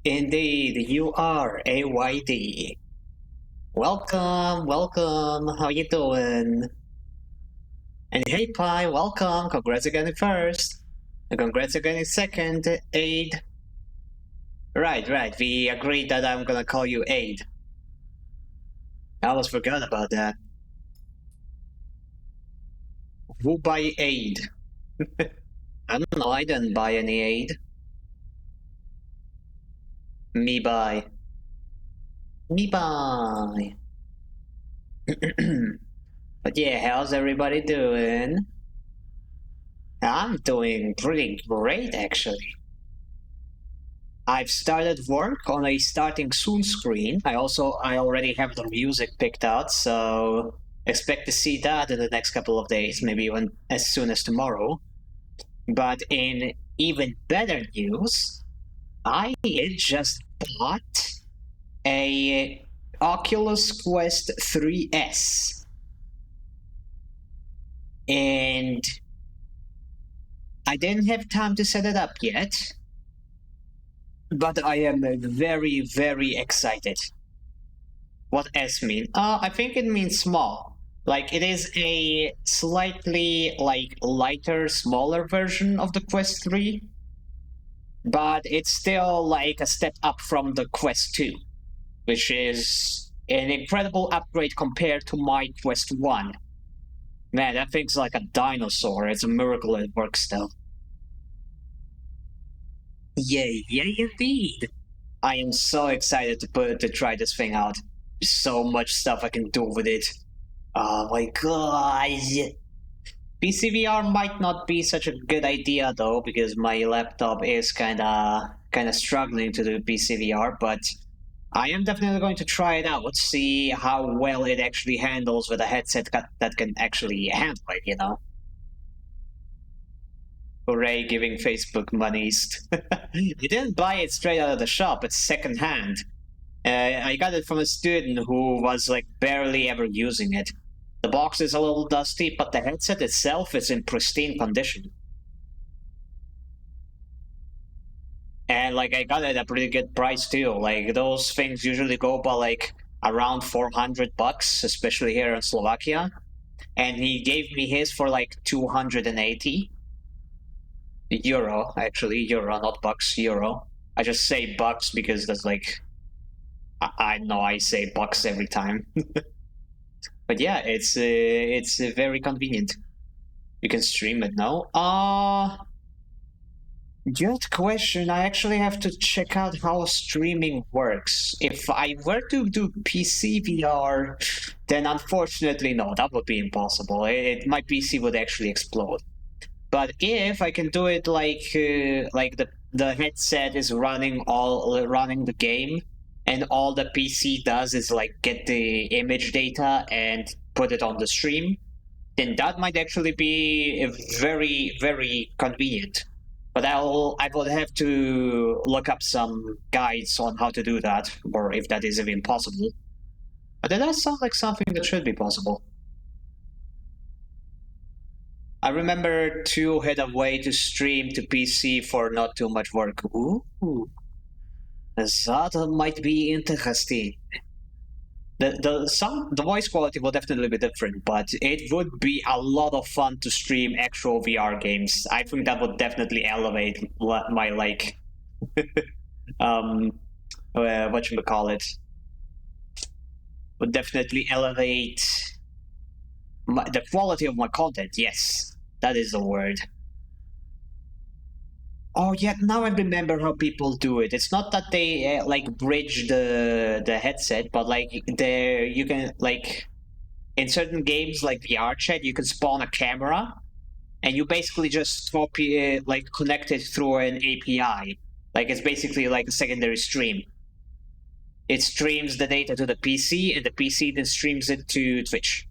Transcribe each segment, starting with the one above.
Indeed, you are AYD. Welcome, welcome. How you doing? And hey, Pi, welcome. Congrats again in first. And congrats again in second, Aid. Right. We agreed that I'm gonna call you Aid. I almost forgot about that. Who buy Aid? I don't know. I didn't buy any Aid. Me buy. Me buy. But yeah, how's everybody doing? I'm doing pretty great, actually. I've started work on a starting soon screen. I already have the music picked out, so expect to see that in the next couple of days, maybe even as soon as tomorrow. But in even better news, I just bought a Oculus Quest 3S. And I didn't have time to set it up yet, but I am very excited. What S mean? I think it means small. Like it is a slightly like lighter, smaller version of the Quest 3, but it's still like a step up from the Quest 2, which is an incredible upgrade compared to my Quest 1. Man, that thing's like a dinosaur. It's a miracle it works still. Yay, indeed. I am so excited to try this thing out. So much stuff I can do with it. Oh my god. PCVR might not be such a good idea though, because my laptop is kinda struggling to do PCVR, but I am definitely going to try it out. Let's see how well it actually handles with a headset that can actually handle it. Hooray, giving Facebook monies. You didn't buy it straight out of the shop, it's secondhand. I got it from a student who was like barely ever using it. The box is a little dusty, but the headset itself is in pristine condition. And like I got it at a pretty good price too. Like those things usually go by like around 400 bucks, especially here in Slovakia. And he gave me his for like 280 euro, actually, euro, not bucks, euro. I just say bucks because that's like I know I say bucks every time. But yeah, it's very convenient. You can stream it now. Good question. I actually have to check out how streaming works. If I were to do PC VR, then unfortunately, no, that would be impossible. My PC would actually explode. But if I can do it like the headset is running the game, and all the PC does is like get the image data and put it on the stream, then that might actually be very convenient. But I will have to look up some guides on how to do that, or if that is even possible. But that does sound like something that should be possible. I remember two had a way to stream to PC for not too much work. Ooh, that might be interesting. The voice quality will definitely be different, but it would be a lot of fun to stream actual VR games. I think that would definitely elevate my like what you call it, would definitely elevate the quality of my content. Yes, that is the word. Oh yeah, now I remember how people do it. It's not that they like bridge the headset, but like there you can like in certain games like VR chat, you can spawn a camera, and you basically just copy it, like connect it through an API. Like it's basically like a secondary stream. It streams the data to the PC, and the PC then streams it to Twitch.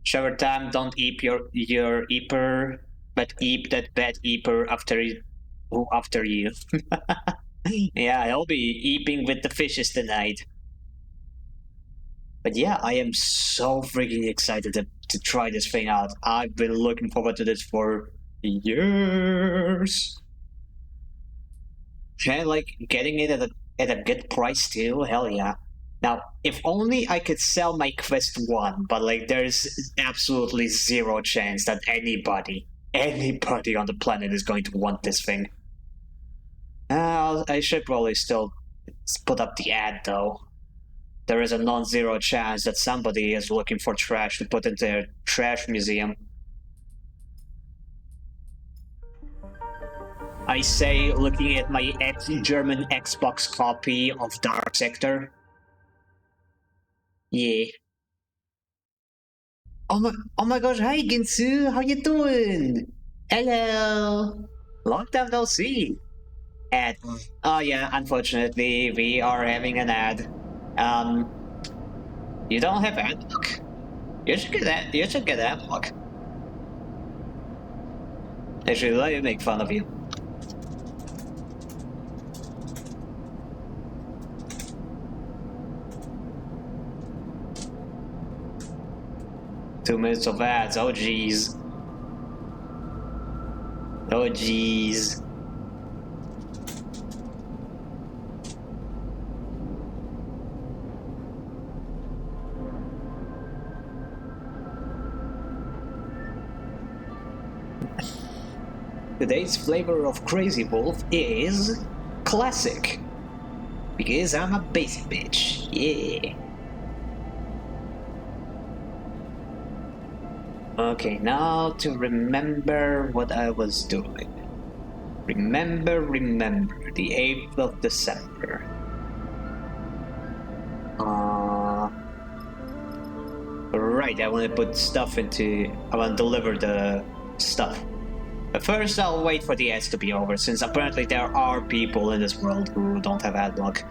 Shower time, don't eep your eeper, but eep that bad eeper after you. Yeah, I'll be eeping with the fishes tonight. But yeah, I am so freaking excited to try this thing out. I've been looking forward to this for years. And like getting it at a good price too. Hell yeah. Now, if only I could sell my Quest 1, but like there's absolutely zero chance that anybody on the planet is going to want this thing. I should probably still put up the ad though. There is a non-zero chance that somebody is looking for trash to put in their trash museum. I say, looking at my German Xbox copy of Dark Sector. Yeah. Oh my gosh, hi Ginsu, how you doing? Hello. Long time no see. Ad. Oh yeah, unfortunately, we are having an ad. You don't have ad block. You should get that. You should get ad block. Actually, let me make fun of you. Two minutes of ads. Oh jeez. Oh jeez. Today's flavor of Crazy Wolf is classic. Because I'm a basic bitch. Yeah. Okay, now to remember what I was doing. Remember, the 8th of December. Right, I want to put stuff into... I want to deliver the stuff. But first, I'll wait for the ads to be over, since apparently there are people in this world who don't have ad block.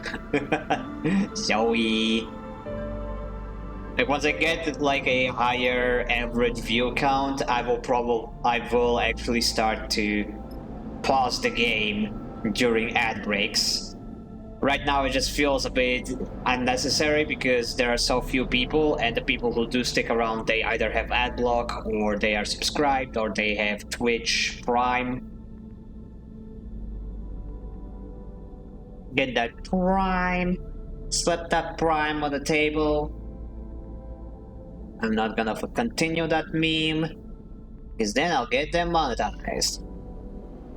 Zoe. Like once I get like a higher average view count, I will actually start to pause the game during ad breaks. Right now it just feels a bit unnecessary because there are so few people, and the people who do stick around, they either have ad block, or they are subscribed, or they have Twitch Prime. Get that Prime. Slap that Prime on the table. I'm not gonna continue that meme, because then I'll get them monetized.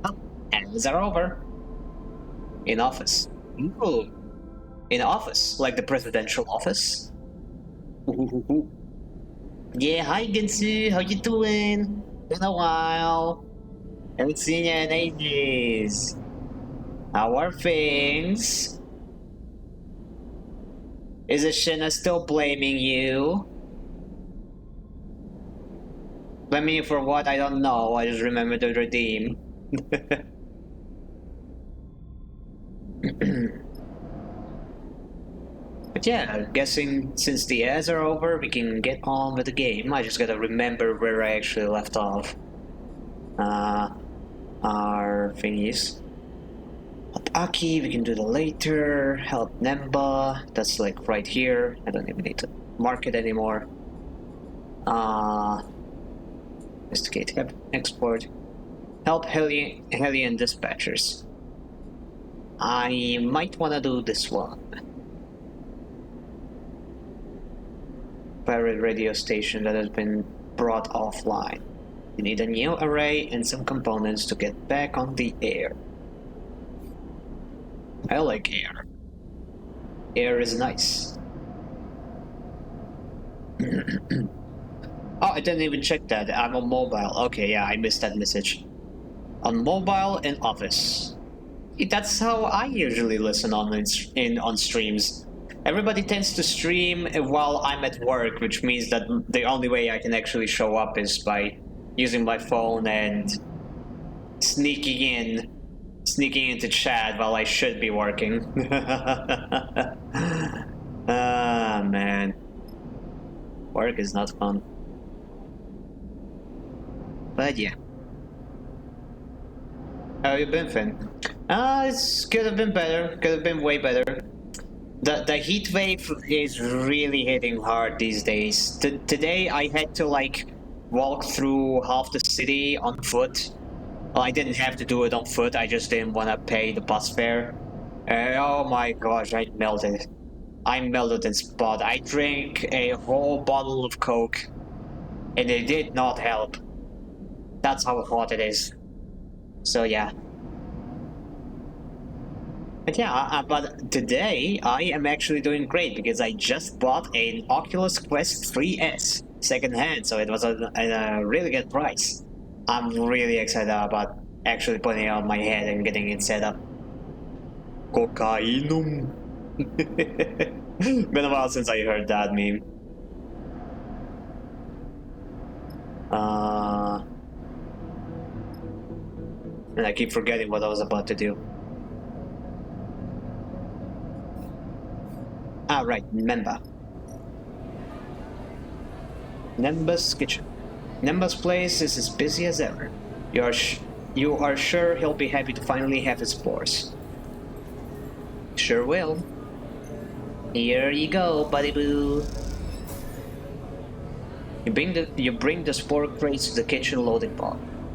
Oh, ads are over. In office. Ooh. In office, like the presidential office. Ooh. Yeah, hi Ginsu, how you doing? Been a while. Haven't seen you in ages. How are things? Is Ashina still blaming you? Blaming you for what? I don't know. I just remember to redeem. But yeah, guessing since the ads are over, we can get on with the game. I just gotta remember where I actually left off. Our thingies. Help Aki, we can do that later. Help Nemba, that's like right here. I don't even need to mark it anymore. Investigate, export. Help Hellion dispatchers. I might want to do this one. Pirate radio station that has been brought offline. You need a new array and some components to get back on the air. I like air. Air is nice. Oh, I didn't even check that. I'm on mobile. Okay, yeah, I missed that message. On mobile and office. That's how I usually listen on streams. Everybody tends to stream while I'm at work, which means that the only way I can actually show up is by using my phone and sneaking into chat while I should be working. Ah, man. Work is not fun. But yeah. How you been, Finn? It could have been better. Could have been way better. The heat wave is really hitting hard these days. Today I had to like walk through half the city on foot Well, I didn't have to do it on foot. I just didn't want to pay the bus fare. Oh my gosh, I melted. I melted in spot. I drank a whole bottle of Coke, and it did not help. That's how hot it is. So yeah. But yeah, but today I am actually doing great because I just bought an Oculus Quest 3S secondhand, so it was a really good price. I'm really excited about actually putting it on my head and getting it set up. Cocainum. Been a while since I heard that meme. And I keep forgetting what I was about to do. Right, Nemba. Nemba's kitchen. Nemba's place is as busy as ever. You are sure he'll be happy to finally have his spores. Sure will. Here you go, buddy boo. You bring the spore crates to the kitchen loading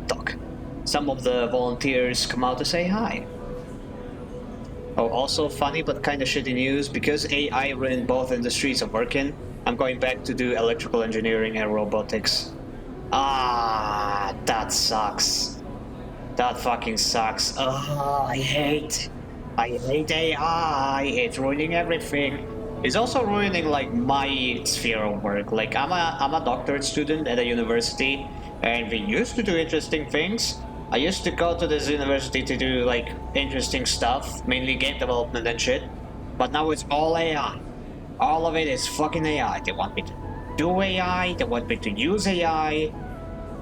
dock. Some of the volunteers come out to say hi. Oh, also funny but kinda shitty news, because AI ruined both industries I'm working, I'm going back to do electrical engineering and robotics. Ah, that sucks. That fucking sucks. Oh, I hate AI. It's ruining everything. It's also ruining like my sphere of work. Like I'm a doctorate student at a university, and we used to do interesting things. I used to go to this university to do like interesting stuff, mainly game development and shit. But now it's all AI. All of it is fucking AI. They want me to do AI. They want me to use AI.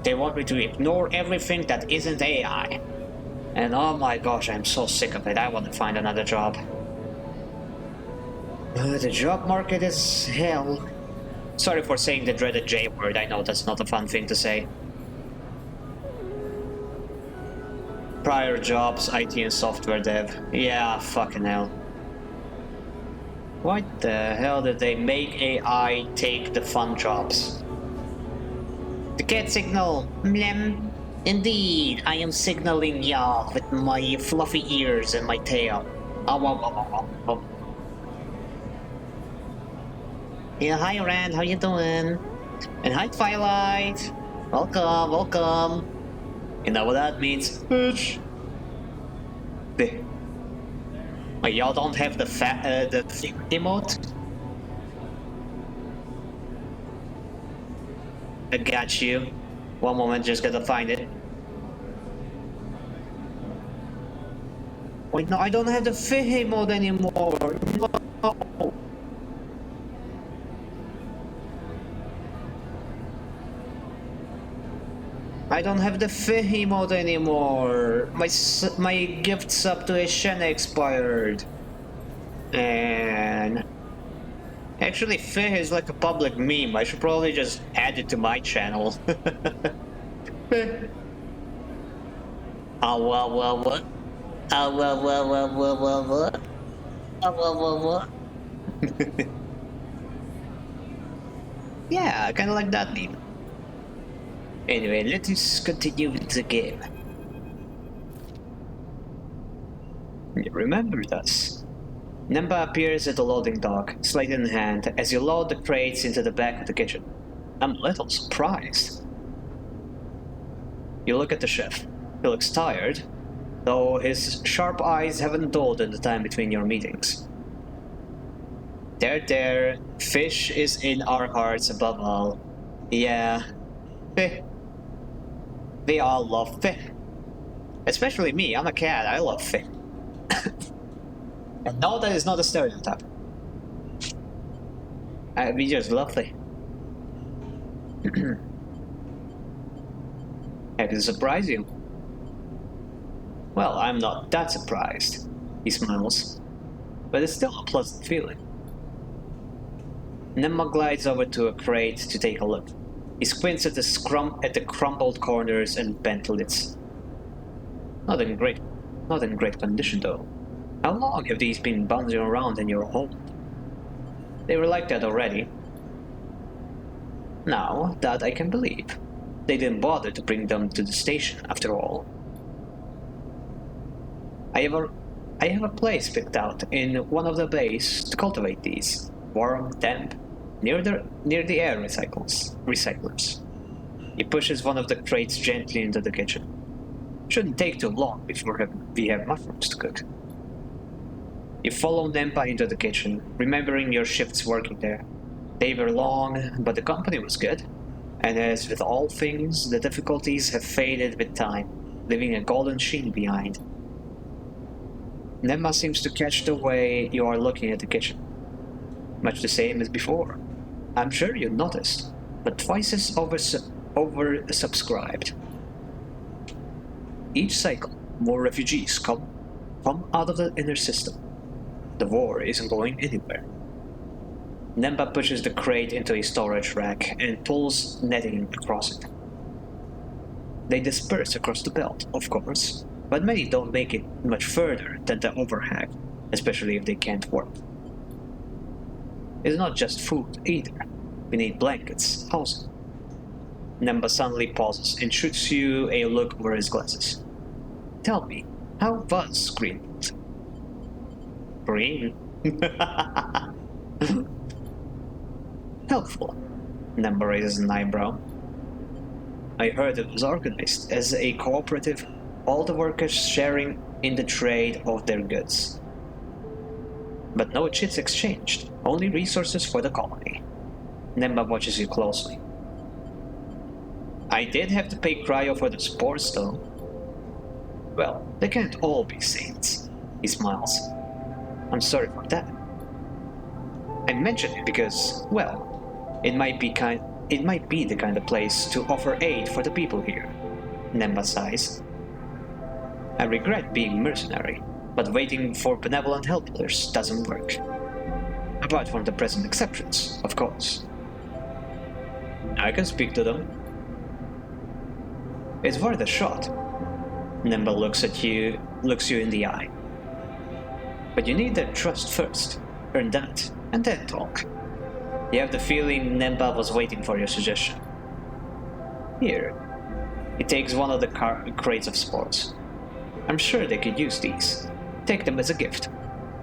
They want me to ignore everything that isn't AI. And oh my gosh, I'm so sick of it. I want to find another job. The job market is hell. Sorry for saying the dreaded J word. I know that's not a fun thing to say. Prior jobs, IT and software dev. Yeah, fucking hell. Why the hell did they make AI take the fun jobs? The cat signal. Mlem. Indeed, I am signaling y'all with my fluffy ears and my tail. Yeah, hi Rand, how you doing? And hi Twilight. Welcome, welcome. You know what that means? Bitch. Wait, y'all don't have the emote? I got you. One moment, just gotta find it. Wait, no, I don't have the Fihi mode anymore. No. I don't have the Fihi mode anymore. My gift sub to Shen expired. And actually, Fihi is like a public meme. I should probably just add it to my channel. What? What? What? Yeah, kind of like that meme. Anyway, let us continue with the game. You remember this. Nemba appears at the loading dock, slate in hand, as you load the crates into the back of the kitchen. I'm a little surprised. You look at the chef. He looks tired, though his sharp eyes haven't dulled in the time between your meetings. There, fish is in our hearts above all. Yeah, fish. We all love fish. Especially me, I'm a cat, I love fish. And no, that is not a stereotype. We just love fish. Happy to surprise you. Well, I'm not that surprised. He smiles. But it's still a pleasant feeling. Nemma glides over to a crate to take a look. He squints at the crumpled corners and bent lids. Not in great condition, though. How long have these been bouncing around in your hold? They were like that already. Now, that I can believe. They didn't bother to bring them to the station, after all. I have a, I have a place picked out in one of the bays to cultivate these. Warm, damp, near the air recyclers. He pushes one of the crates gently into the kitchen. Shouldn't take too long before we have mushrooms to cook. You follow Nempa into the kitchen, remembering your shifts working there. They were long, but the company was good. And as with all things, the difficulties have faded with time, leaving a golden sheen behind. Nempa seems to catch the way you are looking at the kitchen. Much the same as before. I'm sure you noticed, but twice as oversubscribed. Each cycle, more refugees come out of the inner system. The war isn't going anywhere. Nempa pushes the crate into a storage rack and pulls netting across it. They disperse across the belt, of course, but many don't make it much further than the overhang, especially if they can't work. It's not just food, either. We need blankets, housing. Nempa suddenly pauses and shoots you a look over his glasses. Tell me, how was Greenland? Green? Helpful. Nempa raises an eyebrow. I heard it was organized as a cooperative, all the workers sharing in the trade of their goods. But no chits exchanged, only resources for the colony. Nempa watches you closely. I did have to pay Cryo for the spores, though. Well, they can't all be saints. He smiles. I'm sorry for that. I mention it because, well, it might be the kind of place to offer aid for the people here. Nempa sighs. I regret being mercenary, but waiting for benevolent helpers doesn't work. Apart from the present exceptions, of course. I can speak to them. It's worth a shot. Nempa looks you in the eye. But you need their trust first. Earn that, and then talk. You have the feeling Nempa was waiting for your suggestion. Here. He takes one of the crates of spores. I'm sure they could use these. Take them as a gift.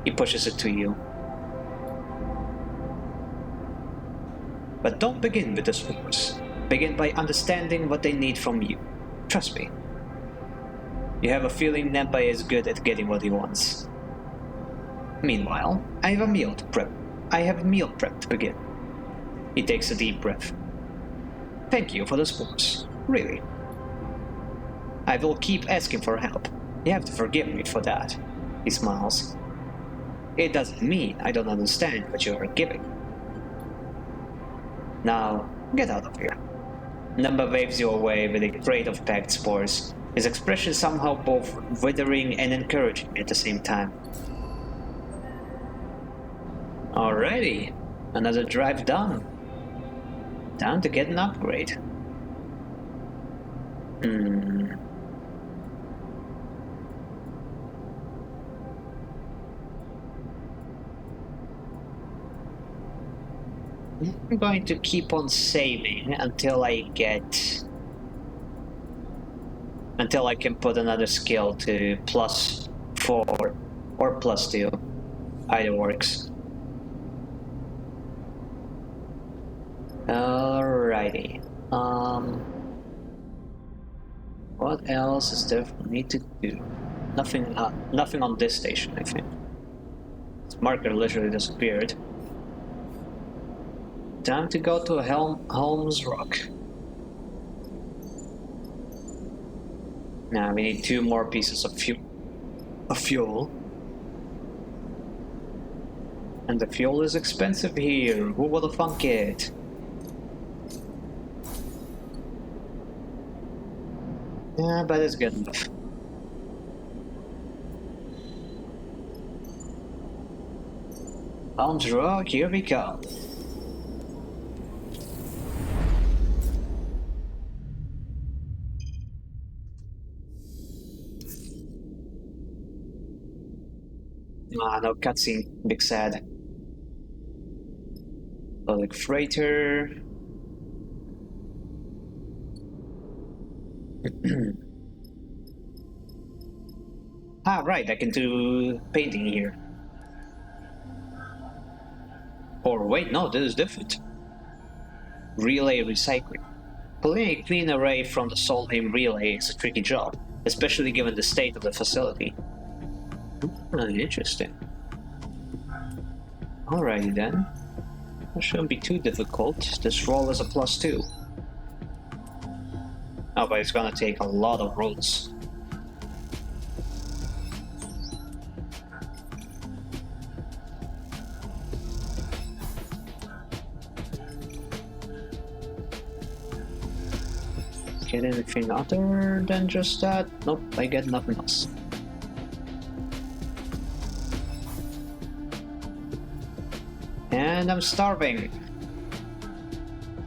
He pushes it to you. But don't begin with the spores. Begin by understanding what they need from you. Trust me. You have a feeling Nempa is good at getting what he wants. Meanwhile, I have a meal prep to begin. He takes a deep breath. Thank you for the spores, really. I will keep asking for help. You have to forgive me for that. He smiles. It doesn't mean I don't understand what you are giving. Now, get out of here. Nempa waves you away with a crate of packed spores, his expression somehow both withering and encouraging at the same time. Alrighty, another drive done. Time to get an upgrade. I'm going to keep on saving until I can put another skill to +4 or +2. Either works. Alrighty. What else is there for me to do? Nothing on this station, I think. This marker literally disappeared. Time to go to Helm's Rock. Now we need 2 more pieces of fuel. And the fuel is expensive here. Who would have thunk it? Yeah, but it's good enough. Helm's Rock, here we come. No cutscene. Big sad. Public freighter. Ah, right, I can do painting here. Or wait, no, this is different. Relay recycling. Pulling a clean array from the Solheim relay is a tricky job, especially given the state of the facility. Interesting. Alrighty then. It shouldn't be too difficult. This roll is a +2. Oh, but it's gonna take a lot of rolls. Get anything other than just that? Nope, I get nothing else. And I'm starving.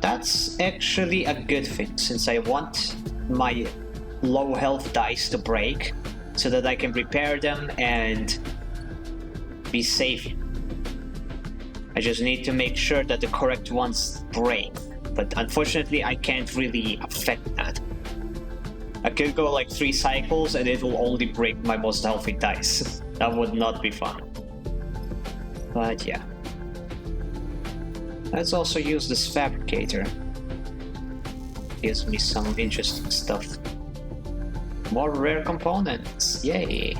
That's actually a good thing, since I want my low health dice to break so that I can repair them and be safe. I just need to make sure that the correct ones break, but unfortunately I can't really affect that. I could go like 3 cycles and it will only break my most healthy dice. That would not be fun. But yeah. Let's also use this fabricator. Gives me some interesting stuff. More rare components, yay!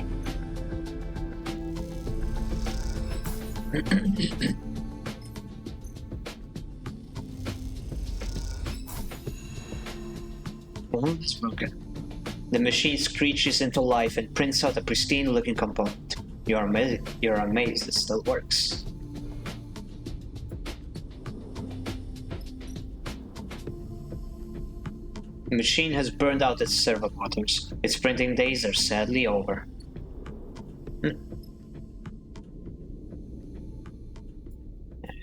Oh, it's broken. The machine screeches into life and prints out a pristine-looking component. You're amazed it still works. The machine has burned out its servo motors. Its printing days are sadly over.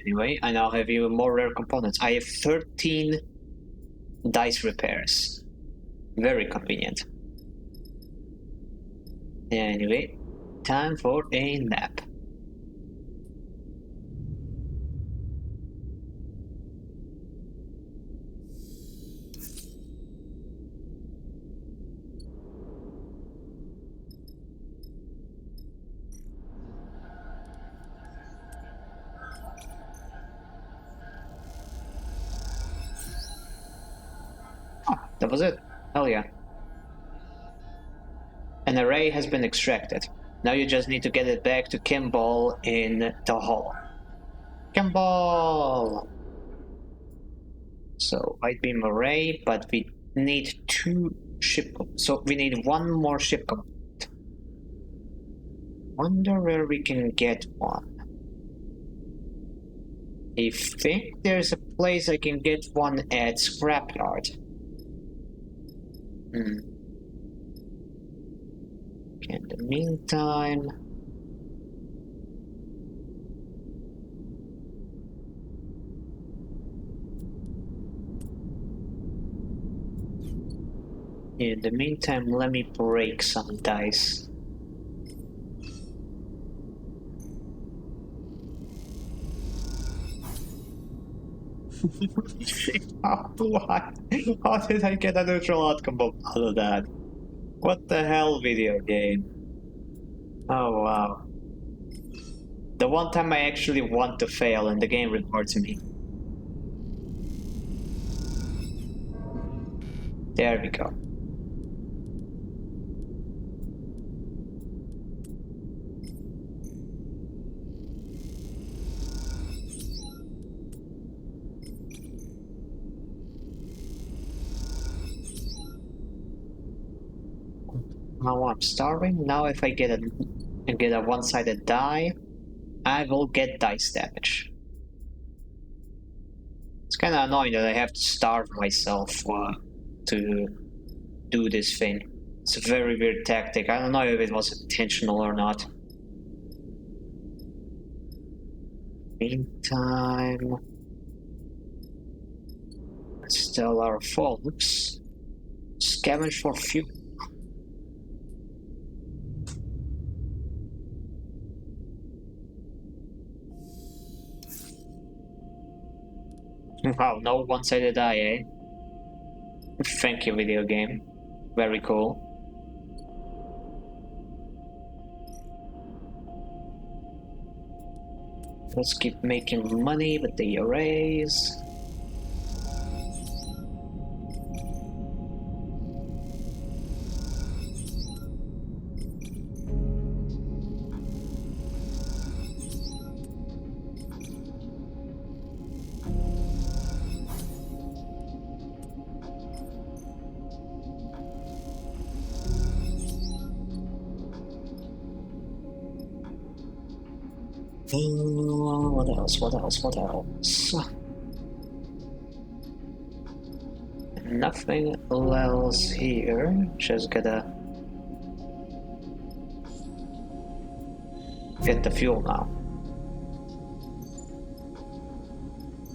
Anyway, I now have even more rare components. I have 13 dice repairs. Very convenient. Anyway, time for a nap. That was it. Hell yeah. An array has been extracted. Now you just need to get it back to Kimball in the hall. Kimball! So, white beam array, but we need 2 ship components. So we need 1 more ship component. Wonder where we can get one. I think there's a place I can get one at Scrapyard. In the meantime... let me break some dice. Why? How did I get a neutral outcome out of that? What the hell, video game? Oh wow. The one time I actually want to fail and the game rewards me. There we go. Now I'm starving. Now if I get a one-sided die, I will get dice damage. It's kind of annoying that I have to starve myself to do this thing. It's a very weird tactic. I don't know if it was intentional or not. Meantime, let's tell our folks. Scavenge for fuel. Wow, no one-sided die, eh? Thank you, video game. Very cool. Let's keep making money with the arrays. What else? What else? What else? Nothing else here. Just gotta get the fuel now.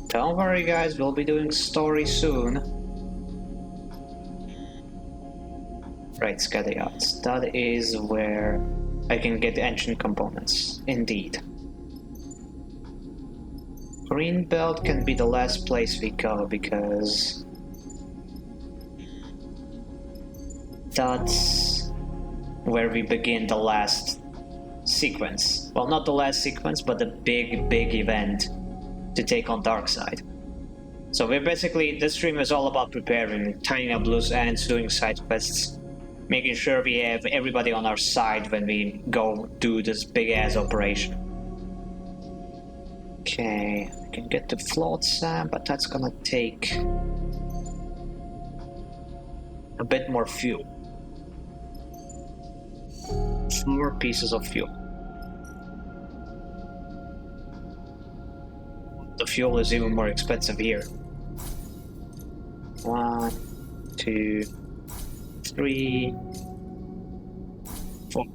Don't worry, guys. We'll be doing story soon. Right, Scatty Yachts. That is where I can get engine components. Indeed. Greenbelt can be the last place we go because that's where we begin the last sequence. Well, not the last sequence, but the big event to take on Darkseid. So we're basically, this stream is all about preparing, tying up loose ends, doing side quests, making sure we have everybody on our side when we go do this big ass operation. Okay, I can get the float sand, but that's gonna take a bit more fuel. 4 pieces of fuel. The fuel is even more expensive here. 1, 2, 3, 4.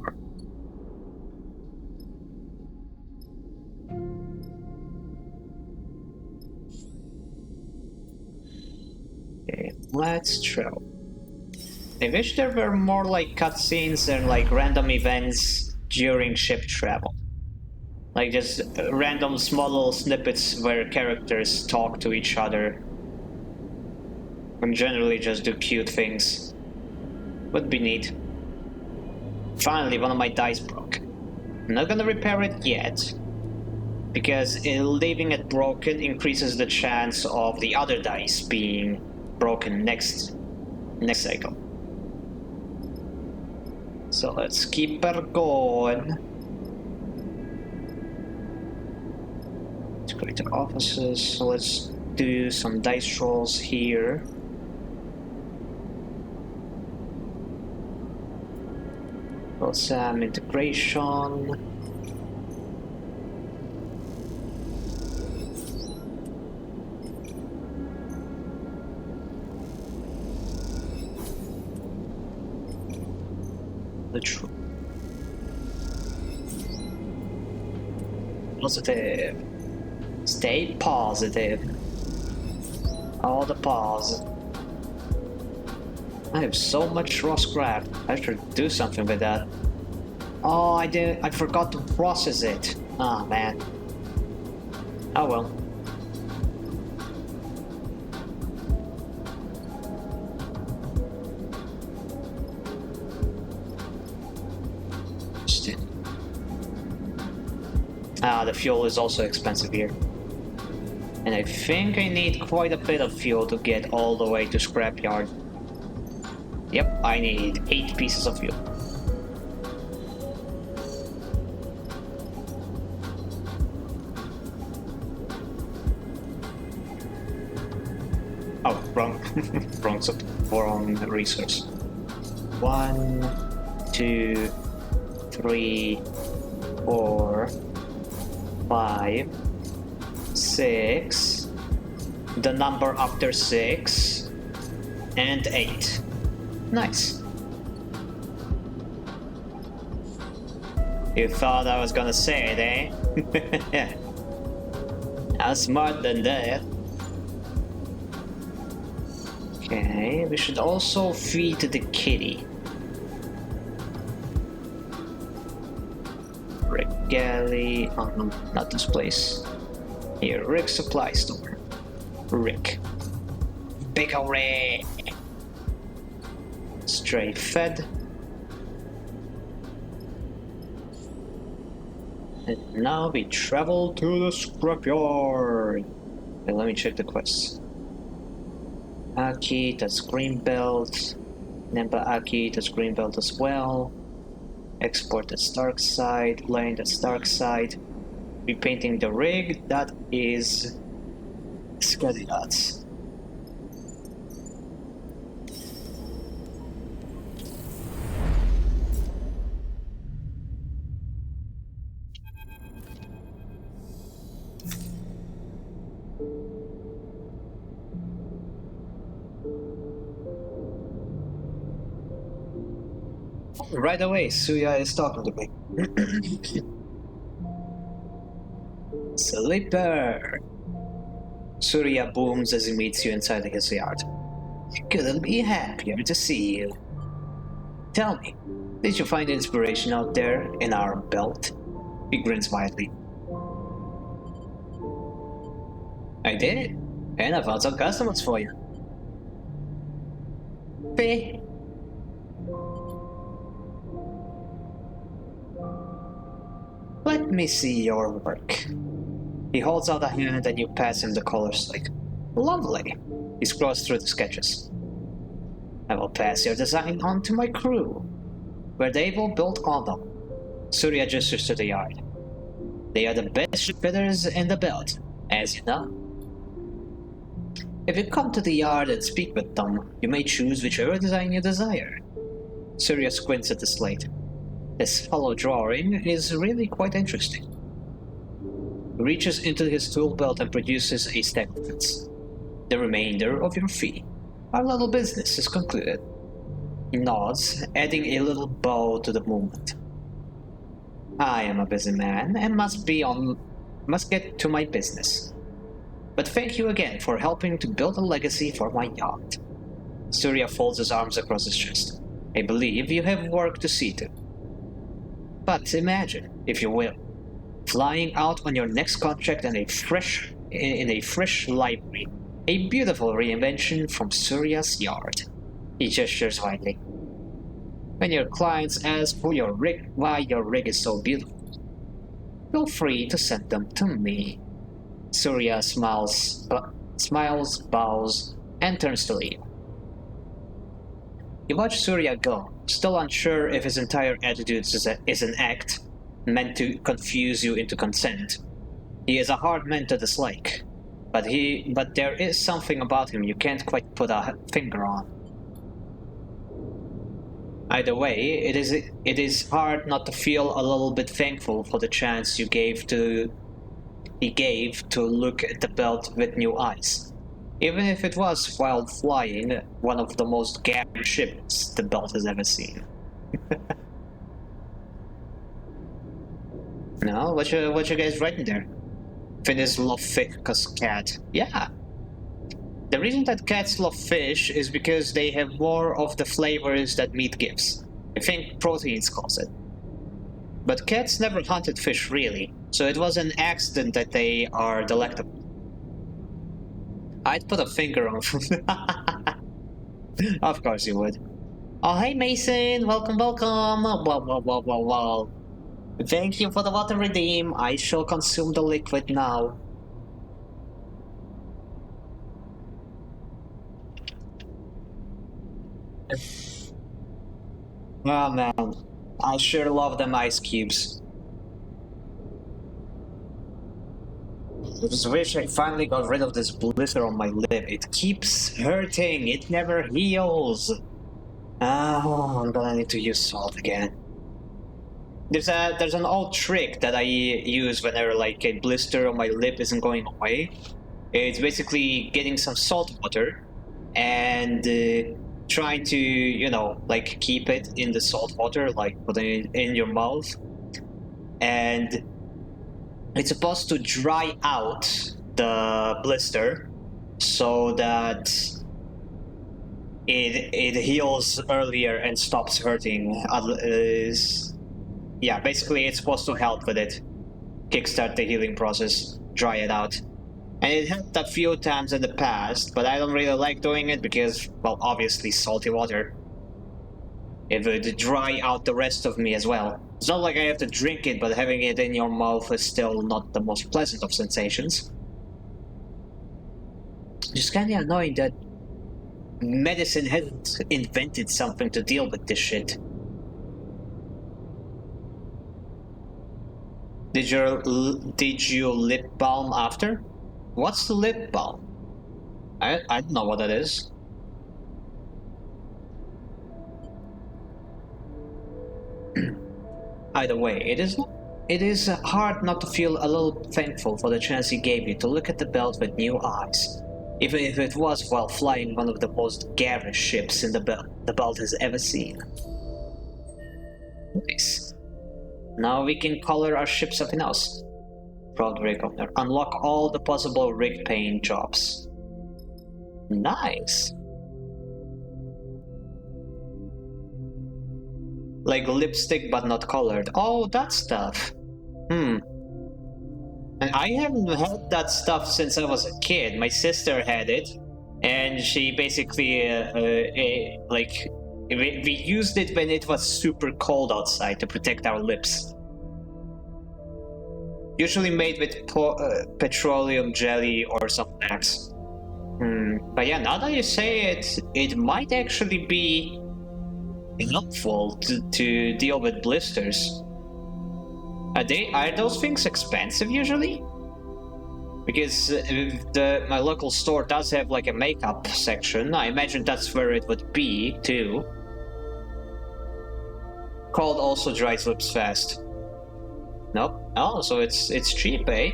Okay, let's travel. I wish there were more like cutscenes and like random events during ship travel. Like just random small little snippets where characters talk to each other and generally just do cute things. Would be neat. Finally, one of my dice broke. I'm not gonna repair it yet, because leaving it broken increases the chance of the other dice being broken next cycle. So let's keep her going. Let's go to offices. So let's do some dice rolls here. Some integration. The truth. Positive. Stay positive. All the pause. I have so much raw scrap. I should do something with that. Oh, I forgot to process it. Ah, man. Oh well. Still. Ah, the fuel is also expensive here. And I think I need quite a bit of fuel to get all the way to Scrapyard. Yep, I need 8 pieces of fuel. Oh, wrong. wrong resource. 1, 2, 3, 4, 5, 6. The number after 6, and 8. Nice. You thought I was gonna say it, eh? I'm smart than that. Okay, we should also feed the kitty. Rick Galley. Oh no, not this place. Here, Rick Supply Store. Rick. Big Rick. Stray fed. And now we travel to the scrapyard. And let me check the quests. Aki, that's Greenbelt. Nemba Aki, that's Greenbelt as well. Export, that's Darkside. Lane, that's Darkside. Repainting the rig, that is Skadiats. Right away, Suya is talking to me. Sleeper! Surya booms as he meets you inside his yard. Couldn't be happier to see you. Tell me, did you find inspiration out there in our belt? He grins widely. I did, and I found some customers for you. Pay. Let me see your work. He holds out a hand and you pass him the color slate. Lovely. He scrolls through the sketches. I will pass your design on to my crew, where they will build on them. Surya gestures to the yard. They are the best fitters in the belt, as you know. If you come to the yard and speak with them, you may choose whichever design you desire. Surya squints at the slate. This hollow drawing is really quite interesting. He reaches into his tool belt and produces a stack of bits. The remainder of your fee. Our little business is concluded. He nods, adding a little bow to the movement. I am a busy man and must get to my business. But thank you again for helping to build a legacy for my yacht. Surya folds his arms across his chest. I believe you have work to see to. But imagine, if you will, flying out on your next contract in a fresh library, a beautiful reinvention from Surya's yard. He gestures widely. When your clients ask why your rig is so beautiful, feel free to send them to me. Surya smiles, bows, and turns to leave. You watch Surya go, still unsure if his entire attitude is an act meant to confuse you into consent. He is a hard man to dislike, but there is something about him you can't quite put a finger on. Either way, it is hard not to feel a little bit thankful for the chance he gave to look at the belt with new eyes. Even if it was while flying one of the most garish ships the belt has ever seen. No, what you guys writing there? Finns love fish cause cat. Yeah. The reason that cats love fish is because they have more of the flavors that meat gives. I think proteins calls it. But cats never hunted fish really, so it was an accident that they are delectable. I'd put a finger on. Of course you would. Oh, hey Mason, welcome. Well. Thank you for the water redeem. I shall consume the liquid now. Oh man, I sure love them ice cubes. I just wish I finally got rid of this blister on my lip. It keeps hurting. It never heals. Oh, I'm gonna need to use salt again. There's an old trick that I use whenever like a blister on my lip isn't going away. It's basically getting some salt water and trying to like keep it in the salt water, like putting it in your mouth, and it's supposed to dry out the blister so that it heals earlier and stops hurting. Yeah, basically it's supposed to help with it, kickstart the healing process, dry it out. And it helped a few times in the past, but I don't really like doing it because, well, obviously salty water. It would dry out the rest of me as well. It's not like I have to drink it, but having it in your mouth is still not the most pleasant of sensations. Just kind of annoying that medicine hasn't invented something to deal with this shit. Did you lip balm after? What's the lip balm? I don't know what that is. Either way, it is hard not to feel a little thankful for the chance he gave you to look at the belt with new eyes, even if it was while flying one of the most garish ships in the belt has ever seen. Nice. Now we can color our ship something else. Proud rig opener. Unlock all the possible rig paint jobs. Nice. Like lipstick but not colored. Oh, that stuff. And I haven't had that stuff since I was a kid. My sister had it, and she basically we used it when it was super cold outside to protect our lips. Usually made with petroleum jelly or some wax. But yeah, now that you say it, it might actually be helpful to deal with blisters. Are those things expensive usually? Because my local store does have like a makeup section. I imagine that's where it would be too. Cold also dries lips fast. Nope. Oh, so it's cheap, eh?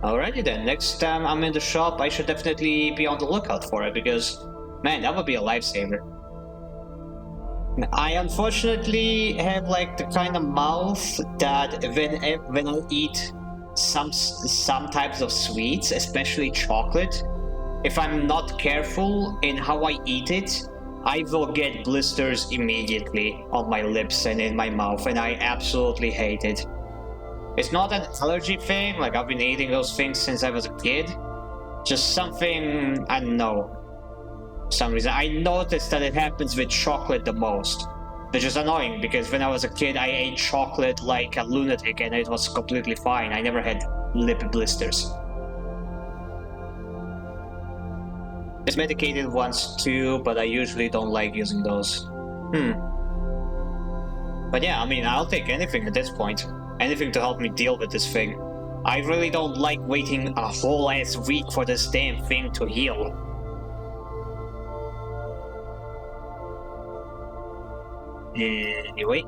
Alrighty then. Next time I'm in the shop, I should definitely be on the lookout for it because, man, that would be a lifesaver. I unfortunately have like the kind of mouth that when I eat some types of sweets, especially chocolate, if I'm not careful in how I eat it, I will get blisters immediately on my lips and in my mouth, and I absolutely hate it. It's not an allergy thing, like I've been eating those things since I was a kid. Just something, I don't know. For some reason, I noticed that it happens with chocolate the most. Which is annoying because when I was a kid, I ate chocolate like a lunatic and it was completely fine. I never had lip blisters. It's medicated once too, but I usually don't like using those. But yeah, I mean, I'll take anything at this point. Anything to help me deal with this thing. I really don't like waiting a whole ass week for this damn thing to heal. Anyway.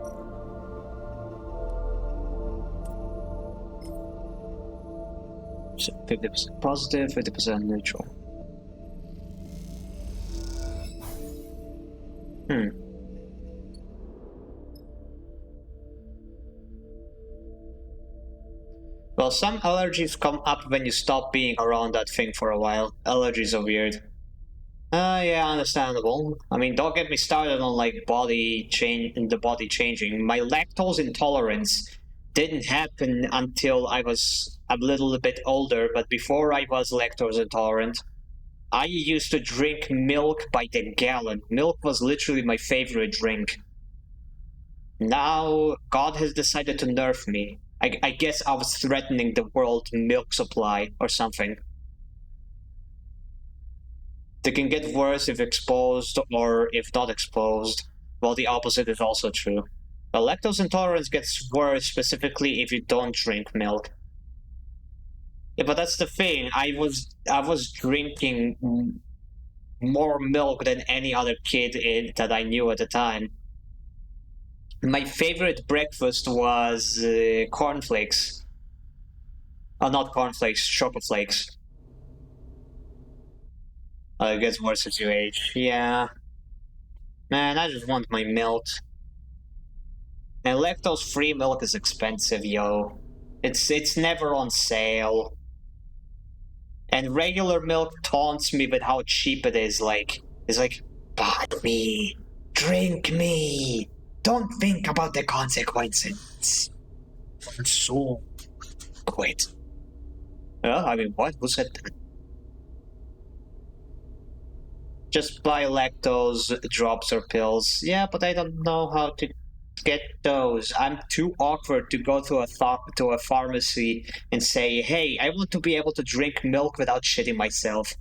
So 50% positive, 50% neutral. Well, some allergies come up when you stop being around that thing for a while. Allergies are weird. Yeah, understandable. I mean, don't get me started on like the body changing. My lactose intolerance didn't happen until I was a little bit older, but before I was lactose intolerant, I used to drink milk by the gallon. Milk was literally my favorite drink. Now, God has decided to nerf me. I guess I was threatening the world milk supply or something. They can get worse if exposed or if not exposed, while the opposite is also true. The lactose intolerance gets worse specifically if you don't drink milk. Yeah, but that's the thing. I was drinking more milk than any other kid that I knew at the time. My favorite breakfast was cornflakes. Oh, not cornflakes, chocolate flakes. It gets worse as you age. Yeah. Man, I just want my milk. And lactose-free milk is expensive, yo. It's never on sale. And regular milk taunts me with how cheap it is. It's like, buy me, drink me. Don't think about the consequences. So quit. Well, I mean, what? Who said that? just buy lactose drops or pills. Yeah, but I don't know how to get those. I'm too awkward to go to a pharmacy and say, "Hey, I want to be able to drink milk without shitting myself."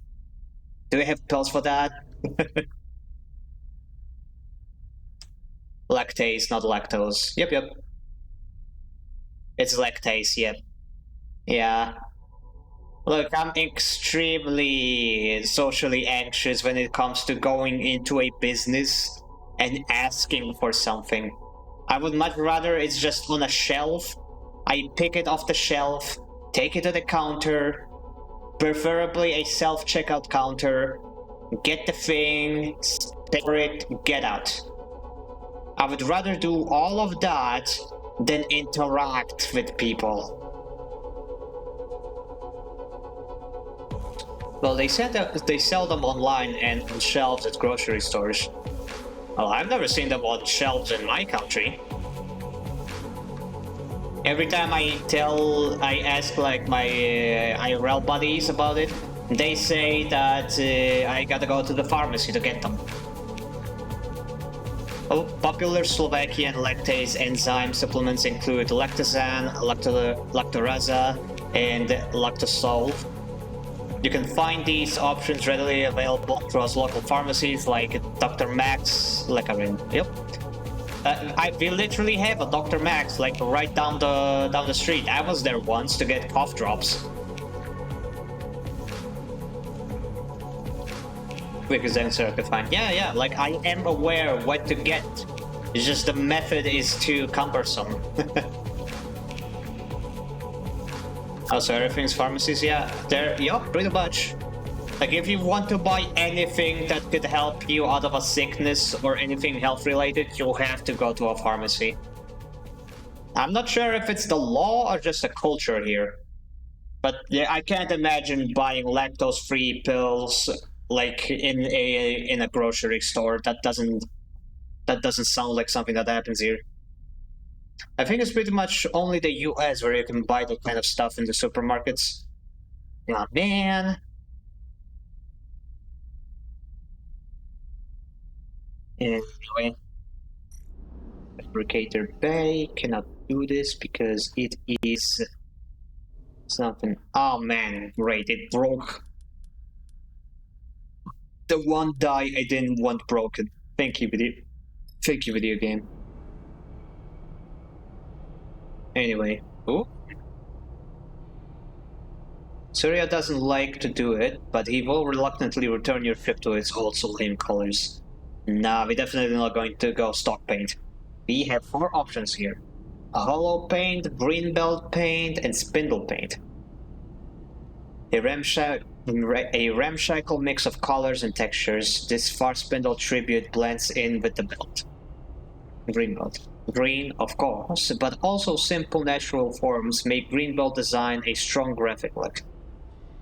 Do we have pills for that? Lactase, not lactose. Yep, yep. It's lactase, yep. Yeah. Look, I'm extremely socially anxious when it comes to going into a business and asking for something. I would much rather it's just on a shelf. I pick it off the shelf, take it to the counter, preferably a self-checkout counter, get the thing, store it, get out. I would rather do all of that than interact with people. Well, they said that they sell them online and on shelves at grocery stores. Well, I've never seen them on shelves in my country. Every time I ask like my IRL buddies about it, they say that I gotta go to the pharmacy to get them. Oh, popular Slovakian lactase enzyme supplements include Lactazan, Lactoraza, and Lactosol. You can find these options readily available across local pharmacies like Dr. Max, Lekarin. Yep. We literally have a Dr. Max like right down the street. I was there once to get cough drops. Quickest answer I could find. Yeah. Like I am aware what to get. It's just the method is too cumbersome. Oh, so everything's pharmacies? Yeah, pretty much. Like, if you want to buy anything that could help you out of a sickness or anything health-related, you'll have to go to a pharmacy. I'm not sure if it's the law or just a culture here. But yeah, I can't imagine buying lactose-free pills like in a grocery store. That doesn't sound like something that happens here. I think it's pretty much only the US where you can buy that kind of stuff in the supermarkets. Oh, man. Anyway. Fabricator Bay cannot do this because it is something. Oh man, great, it broke. The one die I didn't want broken. Thank you, video game. Anyway, ooh. Surya doesn't like to do it, but he will reluctantly return your ship to its old Solheim colors. Nah, we're definitely not going to go stock paint. We have 4 options here. A hollow paint, greenbelt paint, and spindle paint. A ramshackle mix of colors and textures, this far spindle tribute blends in with the belt. Greenbelt. Green, of course, but also simple natural forms make Greenbelt design a strong graphic look.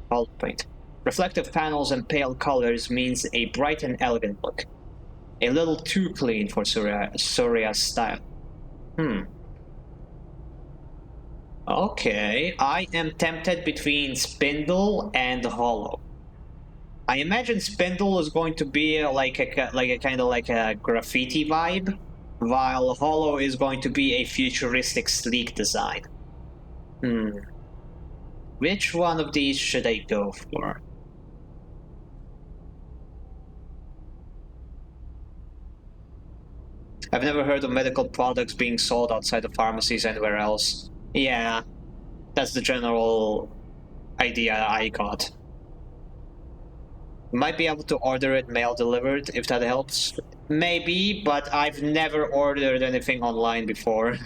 Hollow paint. Reflective panels and pale colors means a bright and elegant look. A little too clean for Surya's style. Okay, I am tempted between Spindle and Hollow. I imagine Spindle is going to be like a kind of like a graffiti vibe, while Hollow is going to be a futuristic, sleek design. Which one of these should I go for? I've never heard of medical products being sold outside of pharmacies anywhere else. Yeah, that's the general idea I got. Might be able to order it mail delivered if that helps. Maybe, but I've never ordered anything online before.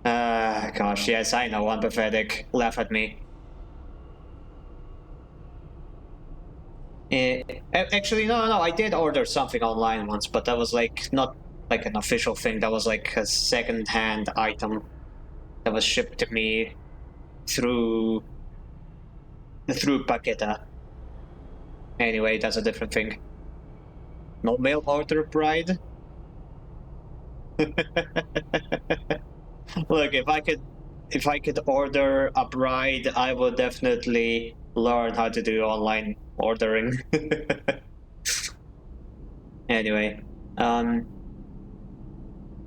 Gosh, yes, I know, I'm pathetic. Laugh at me. Actually, no, I did order something online once, but that was like not like an official thing. That was like a second-hand item that was shipped to me through Paqueta. Anyway, that's a different thing. No mail order, bride. Look, if I could order a bride, I would definitely learn how to do online ordering. Anyway, um,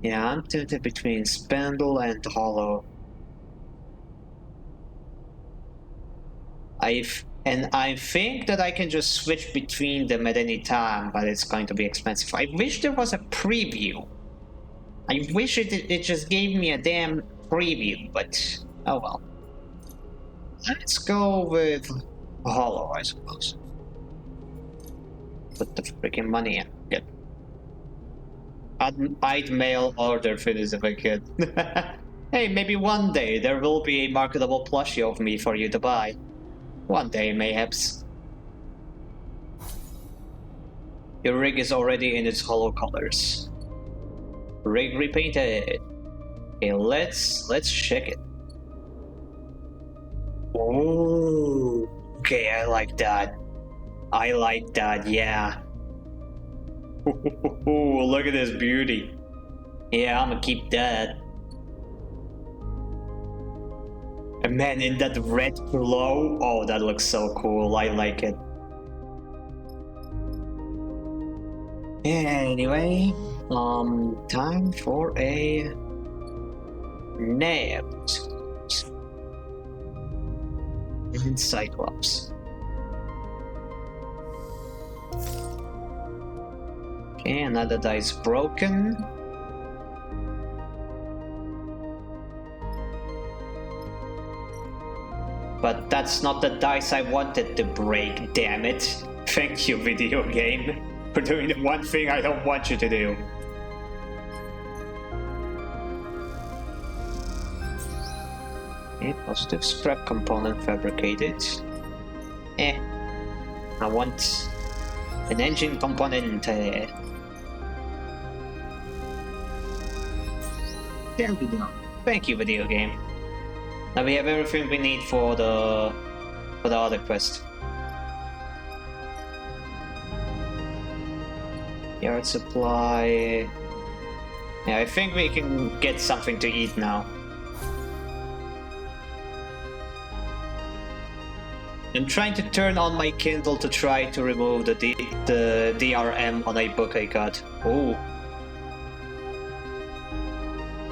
yeah, I'm tempted between Spindle and Hollow. I think that I can just switch between them at any time, but it's going to be expensive. I wish there was a preview. I wish it just gave me a damn preview, but oh well. Let's go with Hollow, I suppose. Put the freaking money in. Good. I'd mail order for this if I could. Hey, maybe one day there will be a marketable plushie of me for you to buy. One day, mayhaps. Your rig is already in its hollow colors. Rig repainted. Okay, let's check it. Oh, okay, I like that. I like that, yeah. Ooh, look at this beauty. Yeah, I'm gonna keep that. And man, in that red glow, oh, that looks so cool. I like it. Anyway, time for a nabbed and Cyclops. Okay, another dice broken. But that's not the dice I wanted to break, damn it. Thank you, video game, for doing the one thing I don't want you to do. A positive scrap component fabricated. I want an engine component. There we go. Thank you, video game. Now we have everything we need for the other quest. Yard supply. Yeah, I think we can get something to eat now. I'm trying to turn on my Kindle to try to remove the DRM on a book I got. Ooh.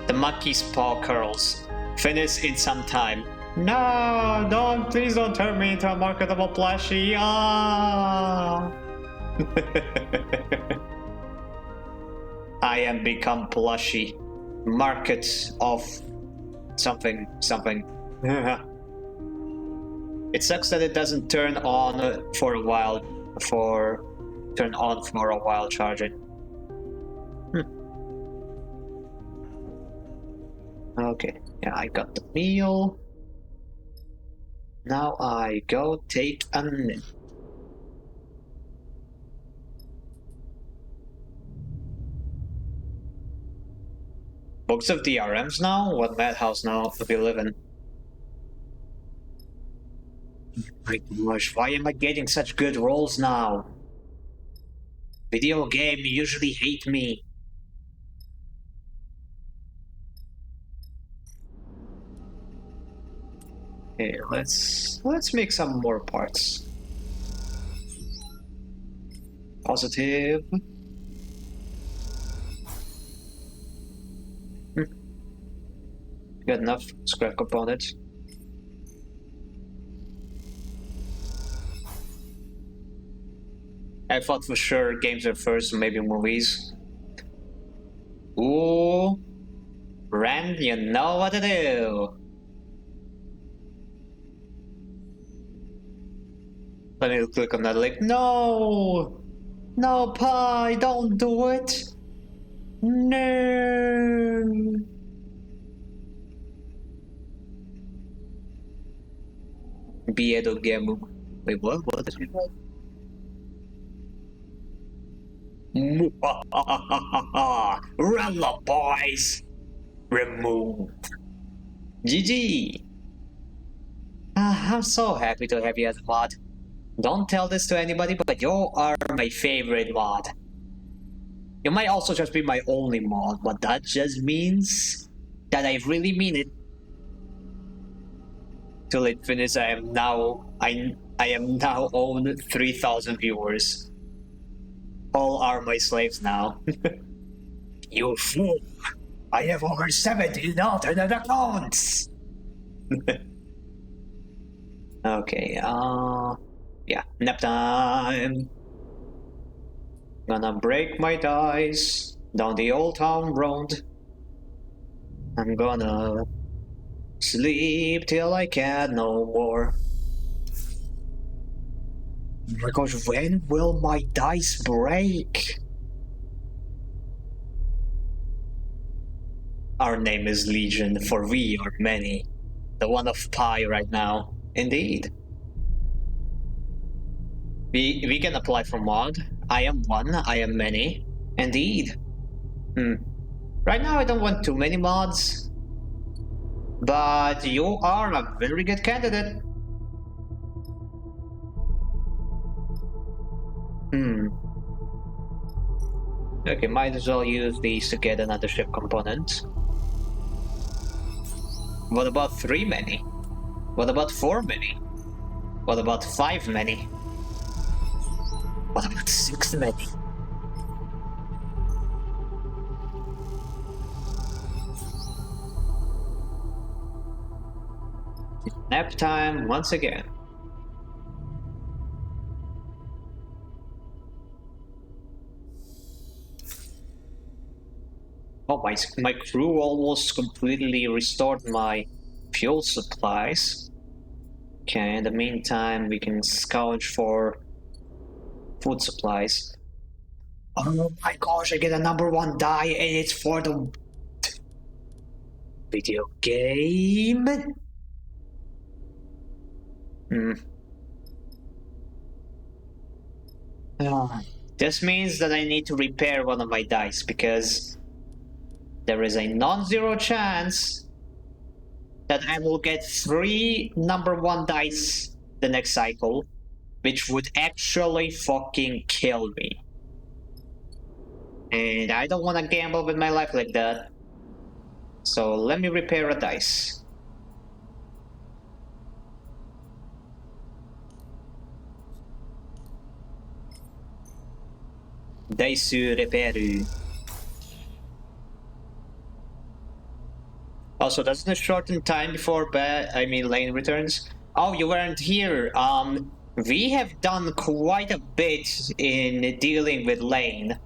The monkey's paw curls. Finish in some time. No, don't, please don't turn me into a marketable plushie. Ah. I am become plushie. Market of something. It sucks that it doesn't turn on for a while charging. Okay, yeah, I got the meal. Now I go take a nap. Books of DRMs now? What madhouse now do we live in? My gosh, why am I getting such good rolls now? Video game usually hate me. Okay, let's make some more parts. Positive. Got enough scrap components. I thought for sure games are first, maybe movies. Ooh, Ren, you know what to do. Let me click on that link. No! No, Pi, don't do it! No! Biedo Gemu. Wait, what? What is it? Rella, boys! Remove. GG! I'm so happy to have you as a mod. Don't tell this to anybody, but you are my favorite mod. You might also just be my only mod, but that just means that I really mean it. Till it finishes, I am now own 3,000 viewers. All are my slaves now. You fool! I have over 17 alternate accounts! Okay, yeah, nap time. Gonna break my dice down the old town road. I'm gonna sleep till I can no more. Oh my gosh, when will my dice break? Our name is Legion, for we are many. The one of Pi right now. Indeed. We can apply for mod. I am one, I am many. Indeed. Right now I don't want too many mods. But you are a very good candidate. Okay, might as well use these to get another ship component. What about 3 many? What about 4 many? What about 5 many? What about 6 many? Nap time once again. Oh, my crew almost completely restored my fuel supplies. Okay, in the meantime, we can scavenge for food supplies. Oh my gosh, I get a #1 die and it's for the video game? This means that I need to repair one of my dice because there is a non-zero chance that I will get 3 #1 dice the next cycle, which would actually fucking kill me. And I don't want to gamble with my life like that. So let me repair a dice. Daisu reparu. Also, doesn't it shorten time before Lane returns? Oh, you weren't here. We have done quite a bit in dealing with Lane.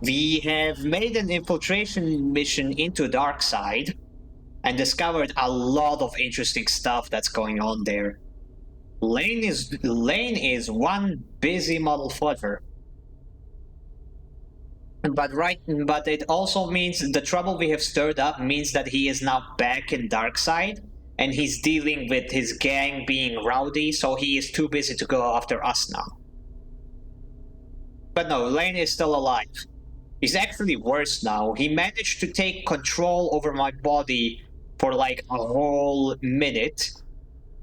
We have made an infiltration mission into Darkside and discovered a lot of interesting stuff that's going on there. Lane is one busy model fodder. But it also means the trouble we have stirred up means that he is now back in Darkside, and he's dealing with his gang being rowdy, so he is too busy to go after us now. But no, Lane is still alive. He's actually worse now. He managed to take control over my body for like a whole minute,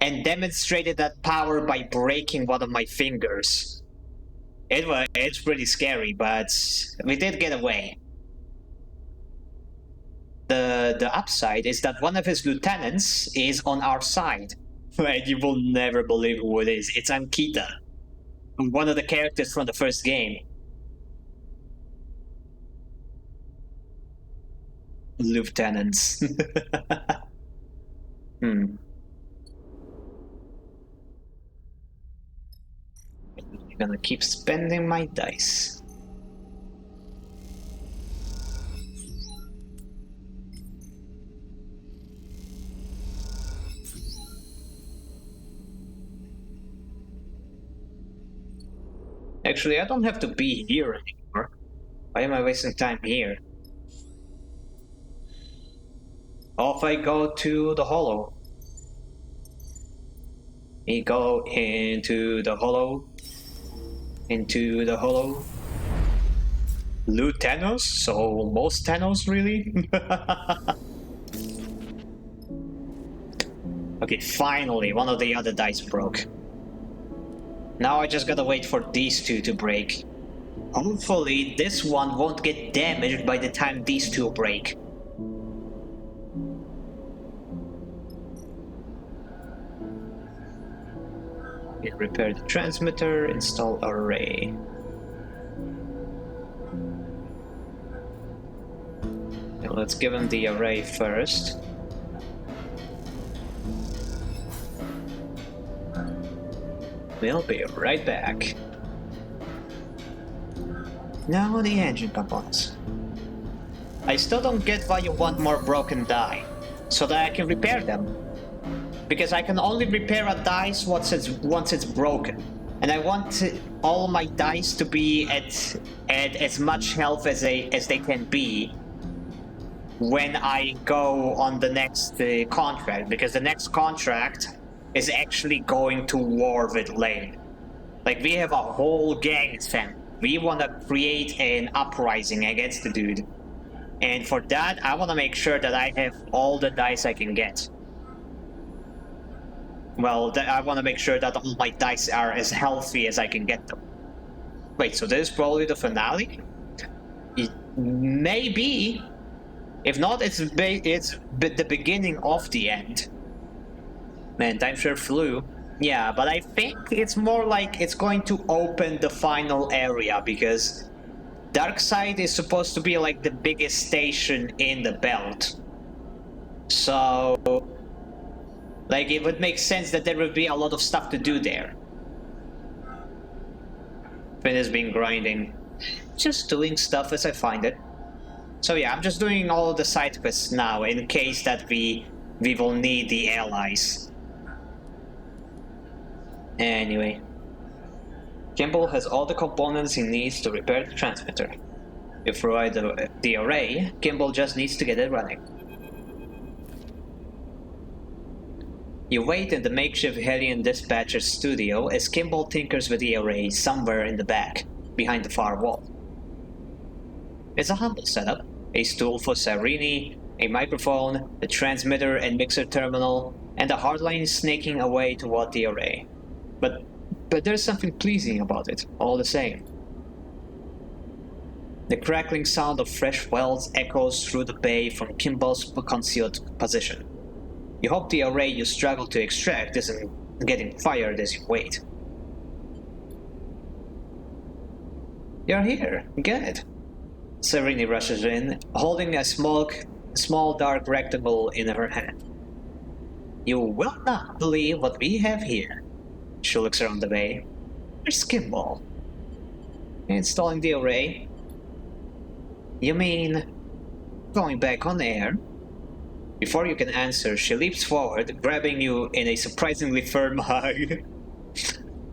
and demonstrated that power by breaking one of my fingers. It's pretty scary, but we did get away. The upside is that one of his lieutenants is on our side. And you will never believe who it is. It's Ankita, one of the characters from the first game. Lieutenants. I'm gonna keep spending my dice. Actually, I don't have to be here anymore. Why am I wasting time here? Off I go to the hollow. We go into the hollow. Into the hollow. Loot Thanos? So most Thanos, really? Okay, finally, one of the other dice broke. Now I just gotta wait for these two to break. Hopefully, this one won't get damaged by the time these two break. Repair the transmitter, install array. let's give him the array first. We'll be right back. Now the engine components. I still don't get why you want more broken die, so that I can repair them. Because I can only repair a dice once it's broken. And I want all my dice to be at as much health as they can be when I go on the next contract, because the next contract is actually going to war with Lane. Like, we have a whole gang, fam. We want to create an uprising against the dude. And for that, I want to make sure that I have all the dice I can get. Well, I want to make sure that all my dice are as healthy as I can get them. Wait, so this is probably the finale? It may be. If not, it's the beginning of the end. Man, time sure flew. Yeah, but I think it's more like it's going to open the final area, because Darkside is supposed to be like the biggest station in the belt. So, like, it would make sense that there would be a lot of stuff to do there. Finn has been grinding. Just doing stuff as I find it. So yeah, I'm just doing all of the side quests now in case that we will need the allies. Anyway. Kimball has all the components he needs to repair the transmitter. If we provide the array, Kimball just needs to get it running. You wait in the makeshift Hellion dispatcher studio as Kimball tinkers with the array somewhere in the back, behind the far wall. It's a humble setup: a stool for Sarini, a microphone, a transmitter and mixer terminal, and a hardline snaking away toward the array. But there's something pleasing about it, all the same. The crackling sound of fresh welds echoes through the bay from Kimball's concealed position. You hope the array you struggle to extract isn't getting fired as you wait. You're here. Good. Sarini rushes in, holding a small dark rectangle in her hand. You will not believe what we have here. She looks around the bay. Where's Kimball? Installing the array? You mean going back on air? Before you can answer, she leaps forward, grabbing you in a surprisingly firm hug.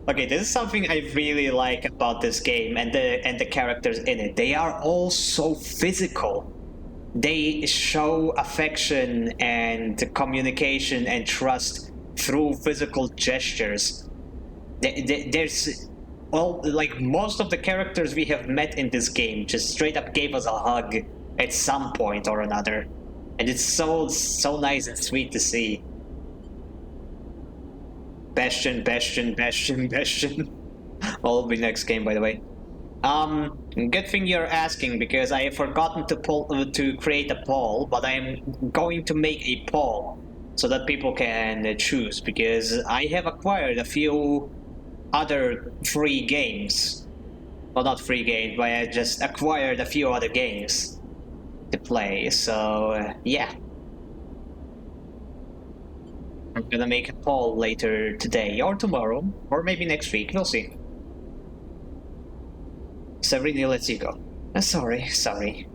Okay, this is something I really like about this game and the characters in it. They are all so physical. They show affection and communication and trust through physical gestures. There's, well, like, most of the characters we have met in this game just straight up gave us a hug at some point or another. And it's so nice and sweet to see. Bastion. Will be next game, by the way. Good thing you're asking, because I have forgotten to create a poll, but I'm going to make a poll so that people can choose, because I have acquired a few other free games. Well, not free games, but I just acquired a few other games to play, so yeah. I'm gonna make a poll later today, or tomorrow, or maybe next week, we'll see. Sarini lets you go. Sorry,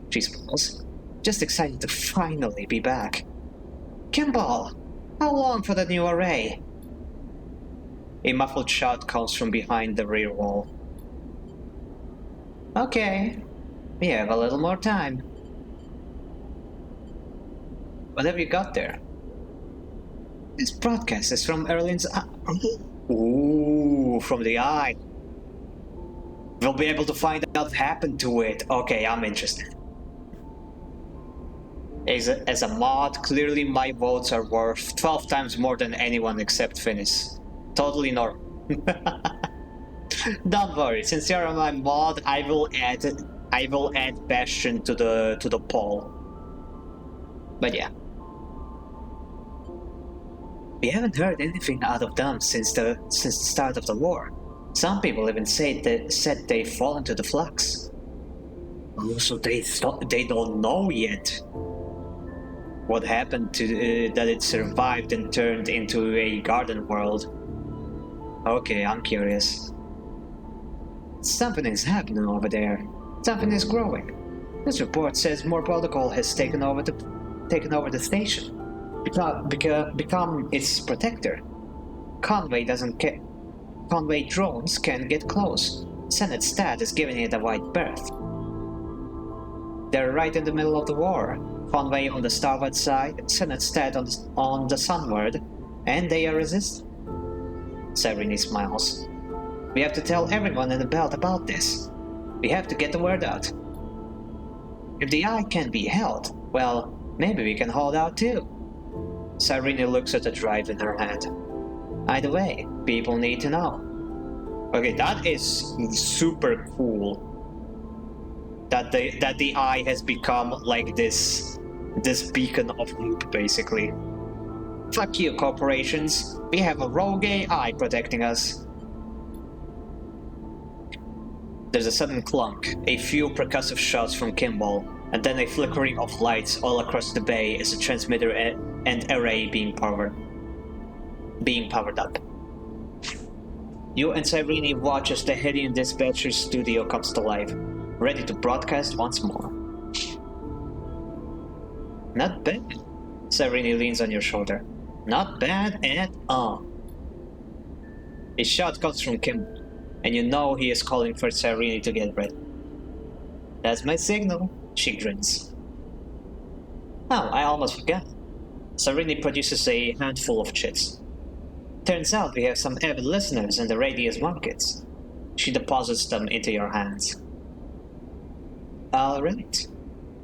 she smiles. Just excited to finally be back. Kimball, how long for the new array? A muffled shout comes from behind the rear wall. Okay, we have a little more time. What have you got there? This broadcast is from Erlin's Ooh, from the eye. We'll be able to find out what happened to it. Okay, I'm interested. As a mod, clearly my votes are worth 12 times more than anyone except Finis. Totally normal. Don't worry, since you're on my mod, I will add Bastion to the poll. But yeah. We haven't heard anything out of them since the start of the war. Some people even said they've fallen to the flux. Oh, so they don't know yet. What happened to that it survived and turned into a garden world? Okay, I'm curious. Something is happening over there. Something is growing. This report says more protocol has taken over the station, become its protector. Conway drones can't get close. Senate Stat is giving it a wide berth. They're right in the middle of the war. Conway on the starboard side, Senate Stat on the sunward, and they are resisting. Serenity smiles. We have to tell everyone in the belt about this. We have to get the word out. If the eye can be held, well, maybe we can hold out too. Serenity looks at the drive in her hand. Either way, people need to know. Okay, that is super cool. That the eye has become like this beacon of hope, basically. Fuck you, corporations. We have a rogue AI protecting us. There's a sudden clunk, a few percussive shots from Kimball, and then a flickering of lights all across the bay as the transmitter and array being powered up. You and Cyrene watch as the Hedian Dispatcher's studio comes to life, ready to broadcast once more. Not bad. Cyrene leans on your shoulder. Not bad at all. A shot comes from Kimball, and you know he is calling for Cyrene to get ready. That's my signal, she grins. Oh, I almost forgot. Cyrene produces a handful of chits. Turns out we have some avid listeners in the Radius markets. She deposits them into your hands. Alright.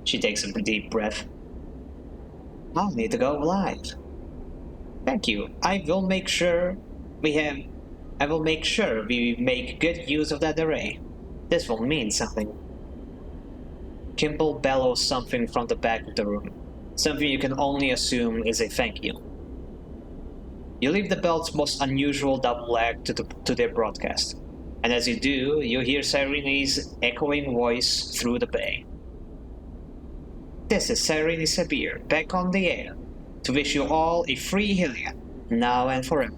She takes a deep breath. I'll need to go live. Thank you. I will make sure we make good use of that array. This will mean something. Kimball bellows something from the back of the room. Something you can only assume is a thank you. You leave the belt's most unusual double act to their broadcast. And as you do, you hear Cyrene's echoing voice through the bay. This is Cyrene Sabir, back on the air, to wish you all a free Hylian, now and forever.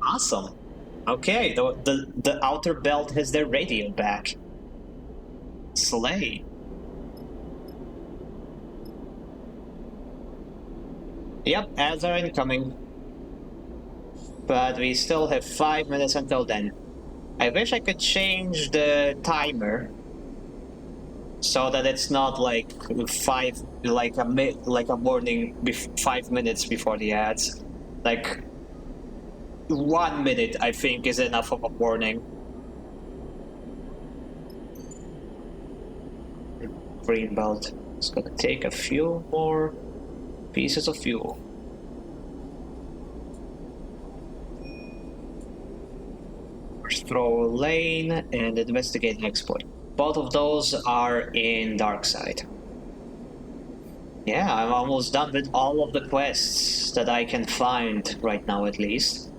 Awesome. Okay, the outer belt has their radio back. Slay. Yep, ads are incoming. But we still have 5 minutes until then. I wish I could change the timer so that it's not like 5 minutes before the ads. Like 1 minute, I think, is enough of a warning. Green belt. It's gonna take a few more pieces of fuel. Throw lane and investigate exploit. Both of those are in Darkside. Yeah, I'm almost done with all of the quests that I can find right now, at least.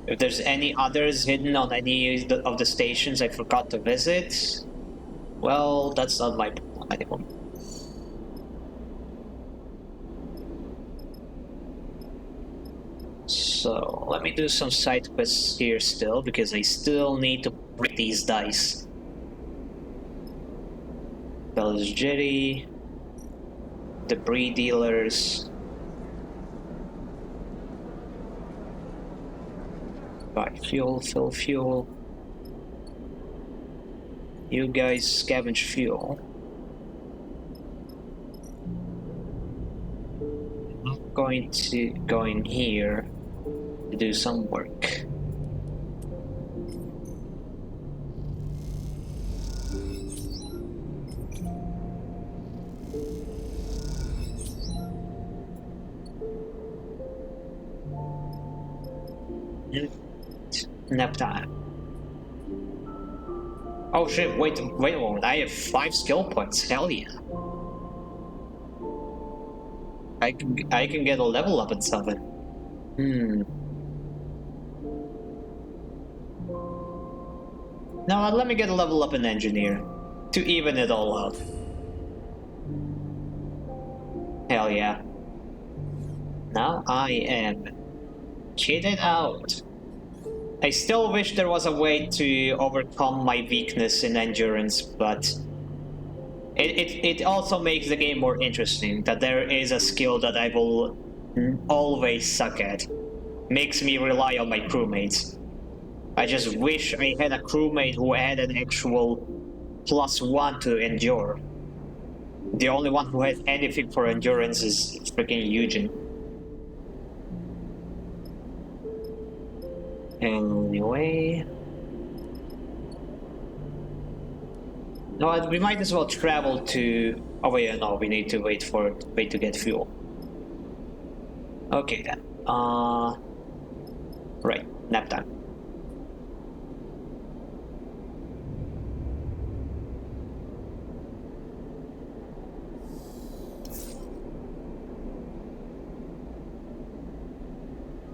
If there's any others hidden on any of the stations I forgot to visit, well, that's not my problem anymore. So, let me do some side quests here still, because I still need to break these dice. Bell's Jetty, debris dealers, buy fuel, fill fuel. You guys scavenge fuel. I'm going to go in here to do some work. Nap time. Oh shit, wait a moment, I have 5 skill points, hell yeah. I can get a level up at 7. Now let me get a level up in engineer to even it all out. Hell yeah. Now I am kitted out. I still wish there was a way to overcome my weakness in endurance, but it also makes the game more interesting that there is a skill that I will always suck at. Makes me rely on my crewmates. I just wish I had a crewmate who had an actual +1 to endure. The only one who has anything for endurance is freaking Eugen. Anyway. No, we might as well travel to... Oh wait, no, we need to wait to get fuel. Okay then. Right, nap time.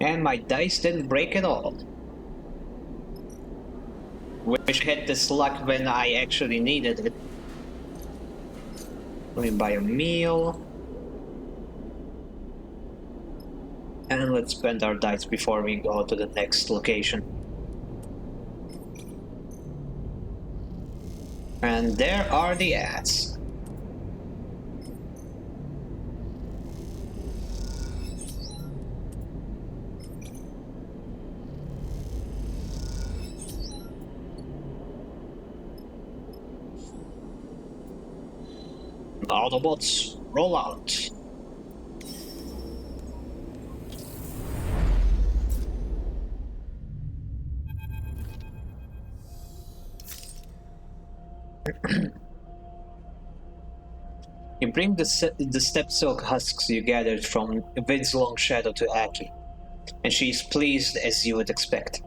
And my dice didn't break at all. Wish I had this luck when I actually needed it. Let me buy a meal. And let's spend our dice before we go to the next location. And there are the ads. Autobots, roll out. You bring the step silk husks you gathered from Vid's Long Shadow to Aki, and she is pleased as you would expect.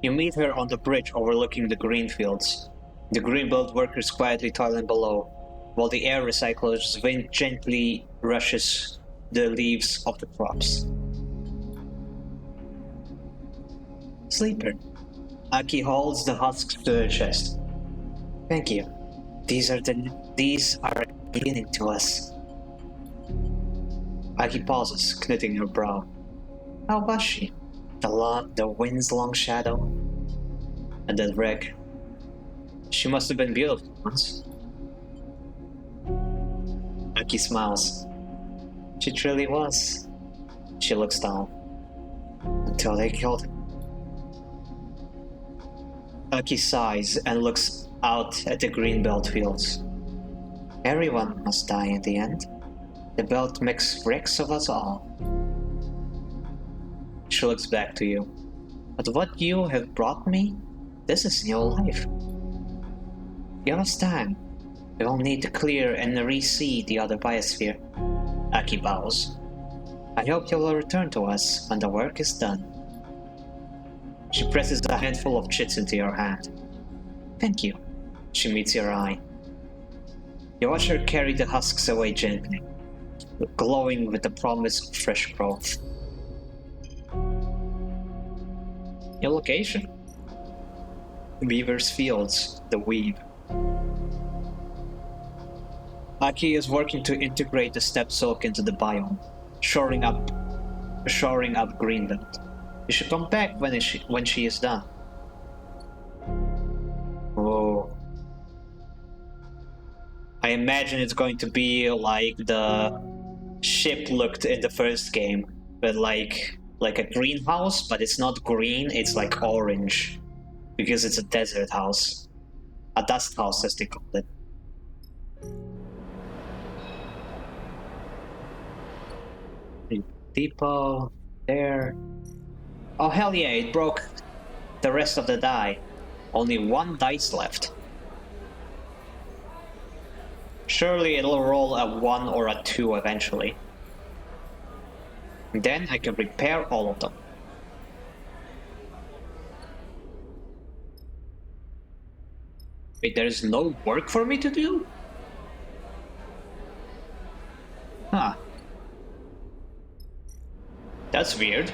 You meet her on the bridge overlooking the green fields. The greenbelt workers quietly toiling below, while the air recycler's wind gently rushes the leaves of the crops. Sleeper. Aki holds the husks to her chest. Thank you. These are beginning to us. Aki pauses, knitting her brow. How was she? The wind's long shadow? And that wreck. She must have been beautiful once. Aki smiles. She truly was. She looks down. Until they killed him. Aki sighs and looks out at the green belt fields. Everyone must die in the end. The belt makes wrecks of us all. She looks back to you. But what you have brought me, this is new life. Give us time. We will need to clear and reseed the other biosphere. Aki bows. I hope you will return to us when the work is done. She presses a handful of chits into your hand. Thank you. She meets your eye. You watch her carry the husks away gently, glowing with the promise of fresh growth. Your location? Weaver's Fields, the Weave. Aki is working to integrate the step silk into the biome, shoring up Greenbelt. You should come back when she is done. Oh. I imagine it's going to be like the ship looked in the first game, with like a greenhouse, but it's not green, it's like orange, because it's a desert house. A dust house, as they call it. Depot, there. Oh hell yeah, it broke the rest of the die. Only one dice left. Surely it'll roll a 1 or a 2 eventually. Then I can repair all of them. Wait, there's no work for me to do? Huh. That's weird.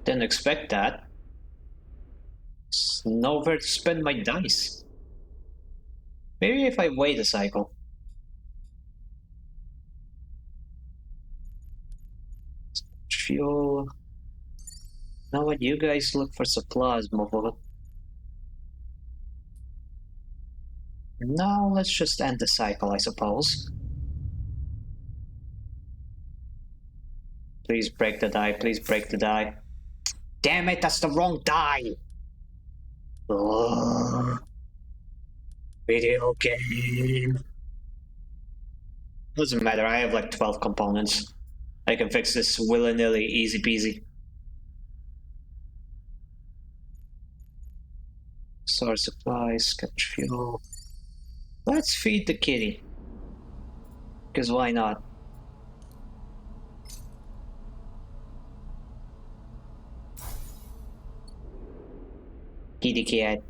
Didn't expect that. There's nowhere to spend my dice. Maybe if I wait a cycle. fuel. Now what, you guys look for supplies, motherfucker. Now let's just end the cycle, I suppose. Please break the die, please break the die. Damn it, that's the wrong die! Ugh. Video game. Doesn't matter, I have like 12 components. I can fix this willy-nilly, easy peasy. Source supplies, catch fuel. Let's feed the kitty. Because why not? Kitty cat.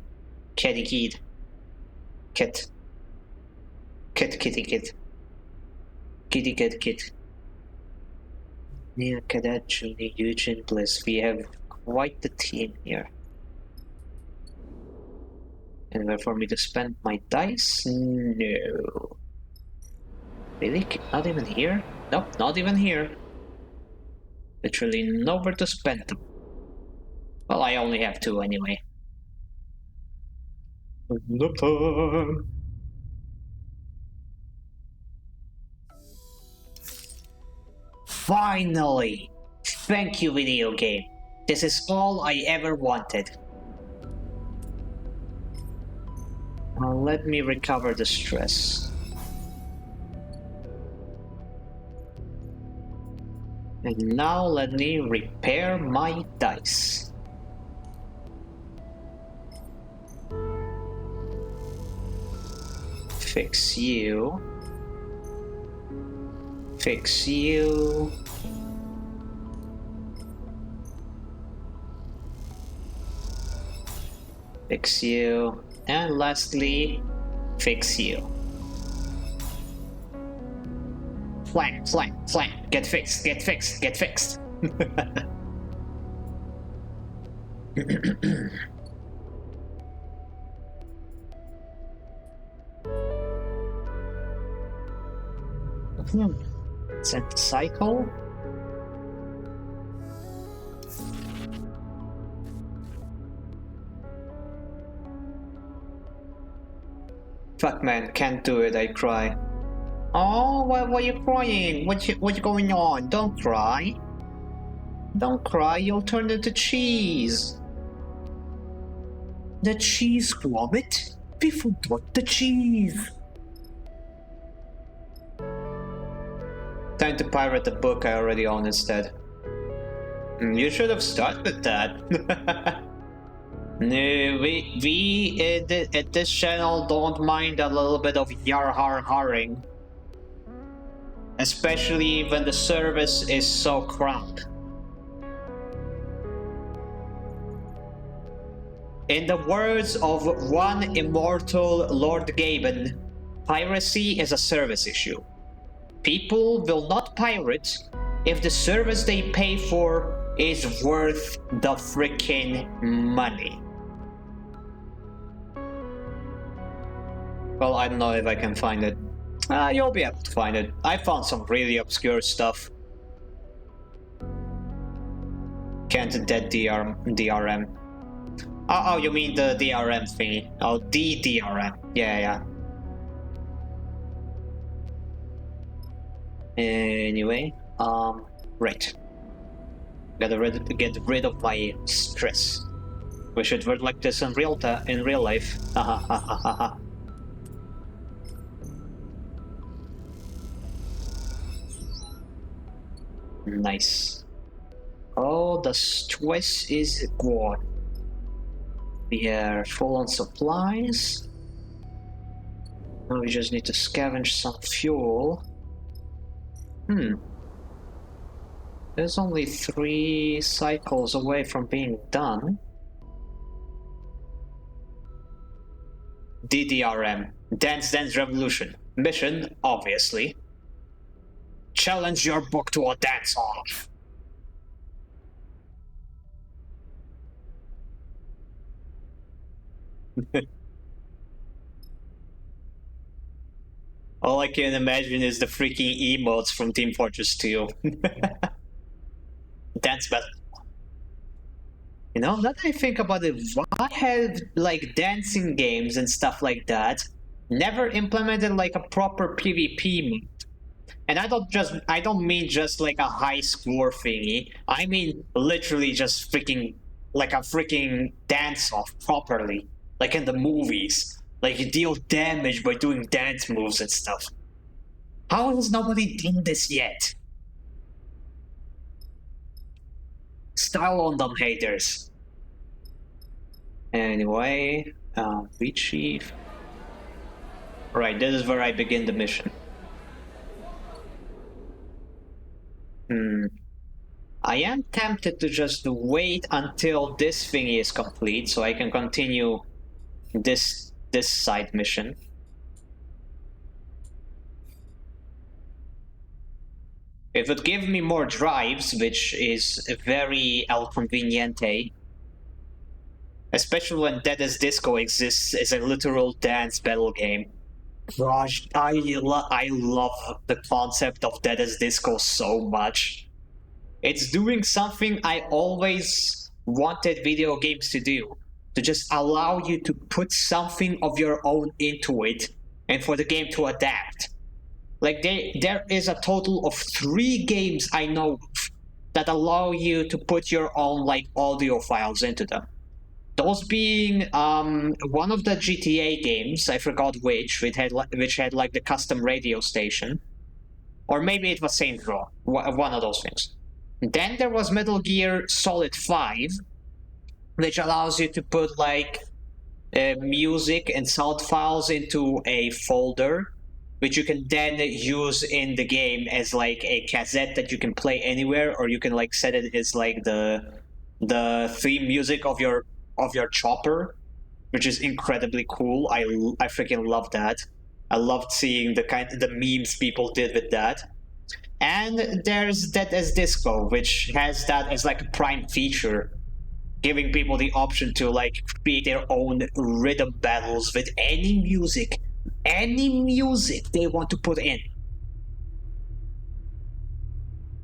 Kitty kid. Kit. Kit kitty kit. Kitty cat kit. Neil Cadet, Julie, Eugene, Bliss. We have quite the team here. Anywhere for me to spend my dice? No. Really? Not even here? Nope, not even here. Literally nowhere to spend them. Well, I only have 2 anyway. Finally! Thank you, video game. This is all I ever wanted. Let me recover the stress. And now let me repair my dice. Fix you. Fix you. Fix you. And lastly, fix you. Flank, flank, flank. Get fixed, get fixed, get fixed. Set the cycle. Fuck man, can't do it, I cry. Oh, why are you crying? What's going on? Don't cry. Don't cry, you'll turn into cheese. The cheese grommet? We forgot the cheese. Time to pirate the book I already own instead. You should have started that. No, we at this channel don't mind a little bit of yar har harring. Especially when the service is so crap. In the words of one immortal Lord Gaben, piracy is a service issue. People will not pirate if the service they pay for is worth the freaking money. Well, I don't know if I can find it. You'll be able to find it. I found some really obscure stuff. Can't dead DRM. Oh, you mean the DRM thingy. Oh, the DRM. Yeah. Anyway, right. Get rid of my stress. We should work like this in real life. Nice. Oh, the stress is gone. We are full on supplies. Now we just need to scavenge some fuel. There's only 3 cycles away from being done. DDRM. Dance Dance Revolution. Mission, obviously. Challenge your book to a dance-off. All I can imagine is the freaking emotes from Team Fortress 2. Dance battle. You know, now that I think about it, why have like dancing games and stuff like that never implemented like a proper PvP mode? And I don't mean just like a high score thingy. I mean literally just freaking like a freaking dance off properly, like in the movies. Like you deal damage by doing dance moves and stuff. How has nobody done this yet? Style on them, haters. Anyway, retrieve. Right, this is where I begin the mission. I am tempted to just wait until this thingy is complete so I can continue this side mission. It would give me more drives, which is very el conveniente. Especially when Dead as Disco exists as a literal dance battle game. Gosh, I love the concept of Dead as Disco so much. It's doing something I always wanted video games to do. To just allow you to put something of your own into it and for the game to adapt. Like there is a total of 3 games I know of that allow you to put your own like audio files into them. Those being one of the GTA games, I forgot which had like the custom radio station, or maybe it was Saints Row, one of those things. Then there was Metal Gear Solid 5, which allows you to put like music and sound files into a folder, which you can then use in the game as like a cassette that you can play anywhere, or you can like set it as like the theme music of your chopper, which is incredibly cool. I freaking love that. I loved seeing the memes people did with that. And there's Dead as Disco, which has that as like a prime feature, giving people the option to like create their own rhythm battles with any music they want to put in.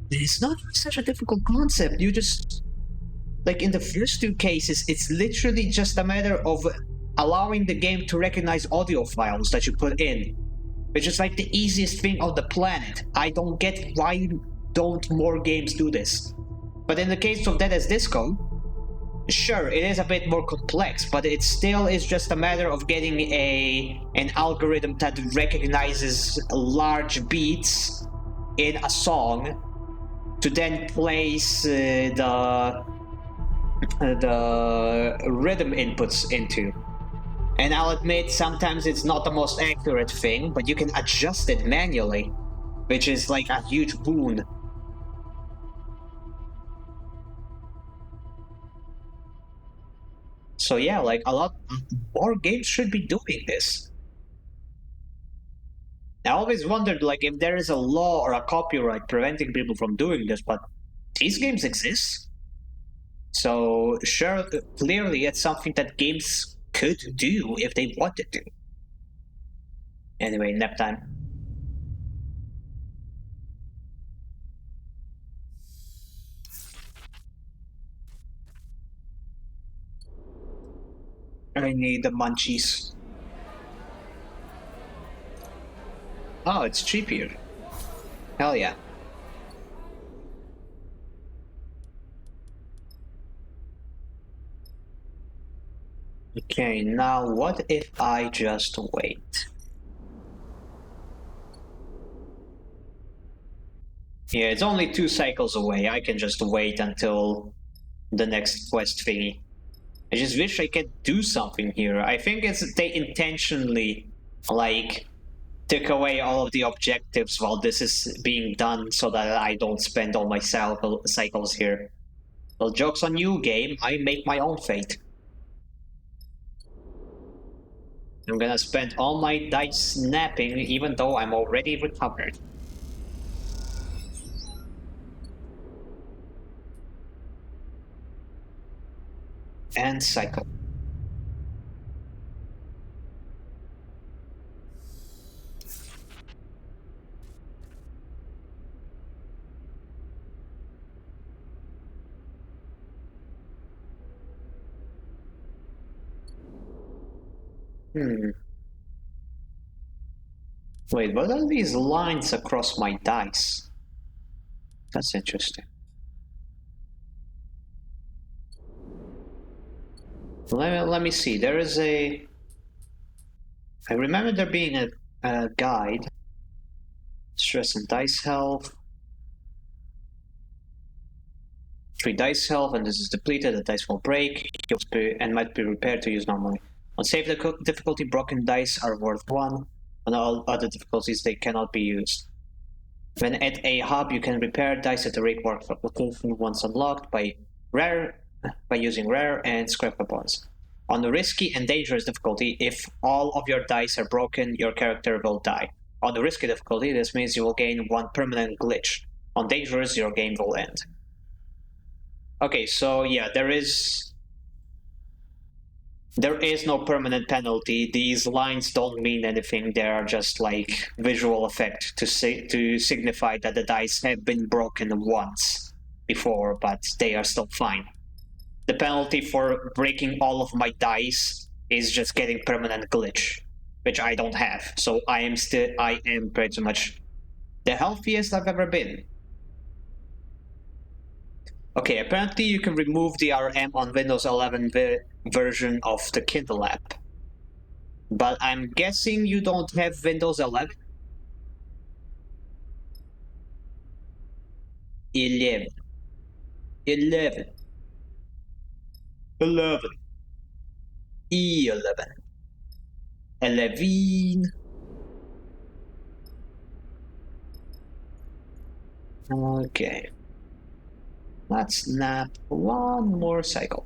It's not such a difficult concept. You just like in the first 2 cases, it's literally just a matter of allowing the game to recognize audio files that you put in, which is like the easiest thing on the planet. I don't get why don't more games do this. But in the case of Dead as Disco, sure, it is a bit more complex, but it still is just a matter of getting an algorithm that recognizes large beats in a song to then place the rhythm inputs into. And I'll admit, sometimes it's not the most accurate thing, but you can adjust it manually, which is like a huge boon. So yeah, like a lot more games should be doing this. I always wondered like if there is a law or a copyright preventing people from doing this, but these games exist. So sure, clearly it's something that games could do if they wanted to. Anyway, nap time. I need the munchies. Oh, it's cheap here. Hell yeah. Okay, now what if I just wait? Yeah, it's only 2 cycles away. I can just wait until the next quest thingy. I just wish I could do something here. I think it's they intentionally like took away all of the objectives while this is being done so that I don't spend all my cycles here. Well, joke's on you, game. I make my own fate. I'm gonna spend all my dice napping even though I'm already recovered. And cycle. Hmm. Wait, what are these lines across my dice? That's interesting. Let me see. There is a. I remember there being a guide. Stress and dice health. 3 dice health, and this is depleted. The dice will break and might be repaired to use normally. On safe difficulty, broken dice are worth 1. On all other difficulties, they cannot be used. When at a hub, you can repair dice at the rate workshop location once unlocked by using rare and scrap weapons. On the risky and dangerous difficulty, if all of your dice are broken, your character will die. On the risky difficulty, this means you will gain 1 permanent glitch. On dangerous, your game will end. Okay, so yeah, there is no permanent penalty. These lines don't mean anything. They are just like visual effect to signify that the dice have been broken once before, but they are still fine. The penalty for breaking all of my dice is just getting permanent glitch, which I don't have. So I am pretty much the healthiest I've ever been. Okay, apparently you can remove the RM on Windows 11 version of the Kindle app. But I'm guessing you don't have Windows 11? 11. 11. 11. 11. 11. Okay. Let's snap one more cycle.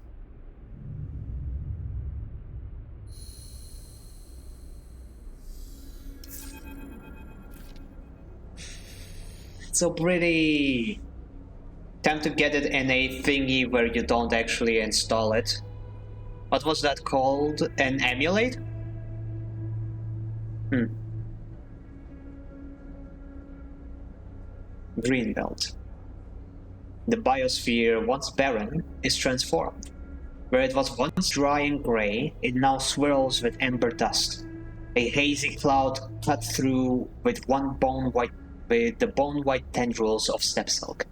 So pretty. Time to get it in a thingy where you don't actually install it. What was that called? An emulate? Greenbelt. The biosphere, once barren, is transformed. Where it was once dry and grey, it now swirls with ember dust. A hazy cloud cut through with the bone-white tendrils of steppe silk.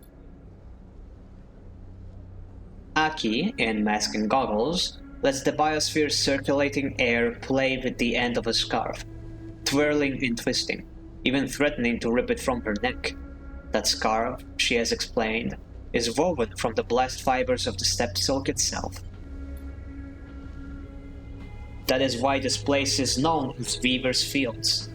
Aki, in mask and goggles, lets the biosphere's circulating air play with the end of a scarf, twirling and twisting, even threatening to rip it from her neck. That scarf, she has explained, is woven from the blast fibers of the steppe silk itself. That is why this place is known as Weaver's Fields,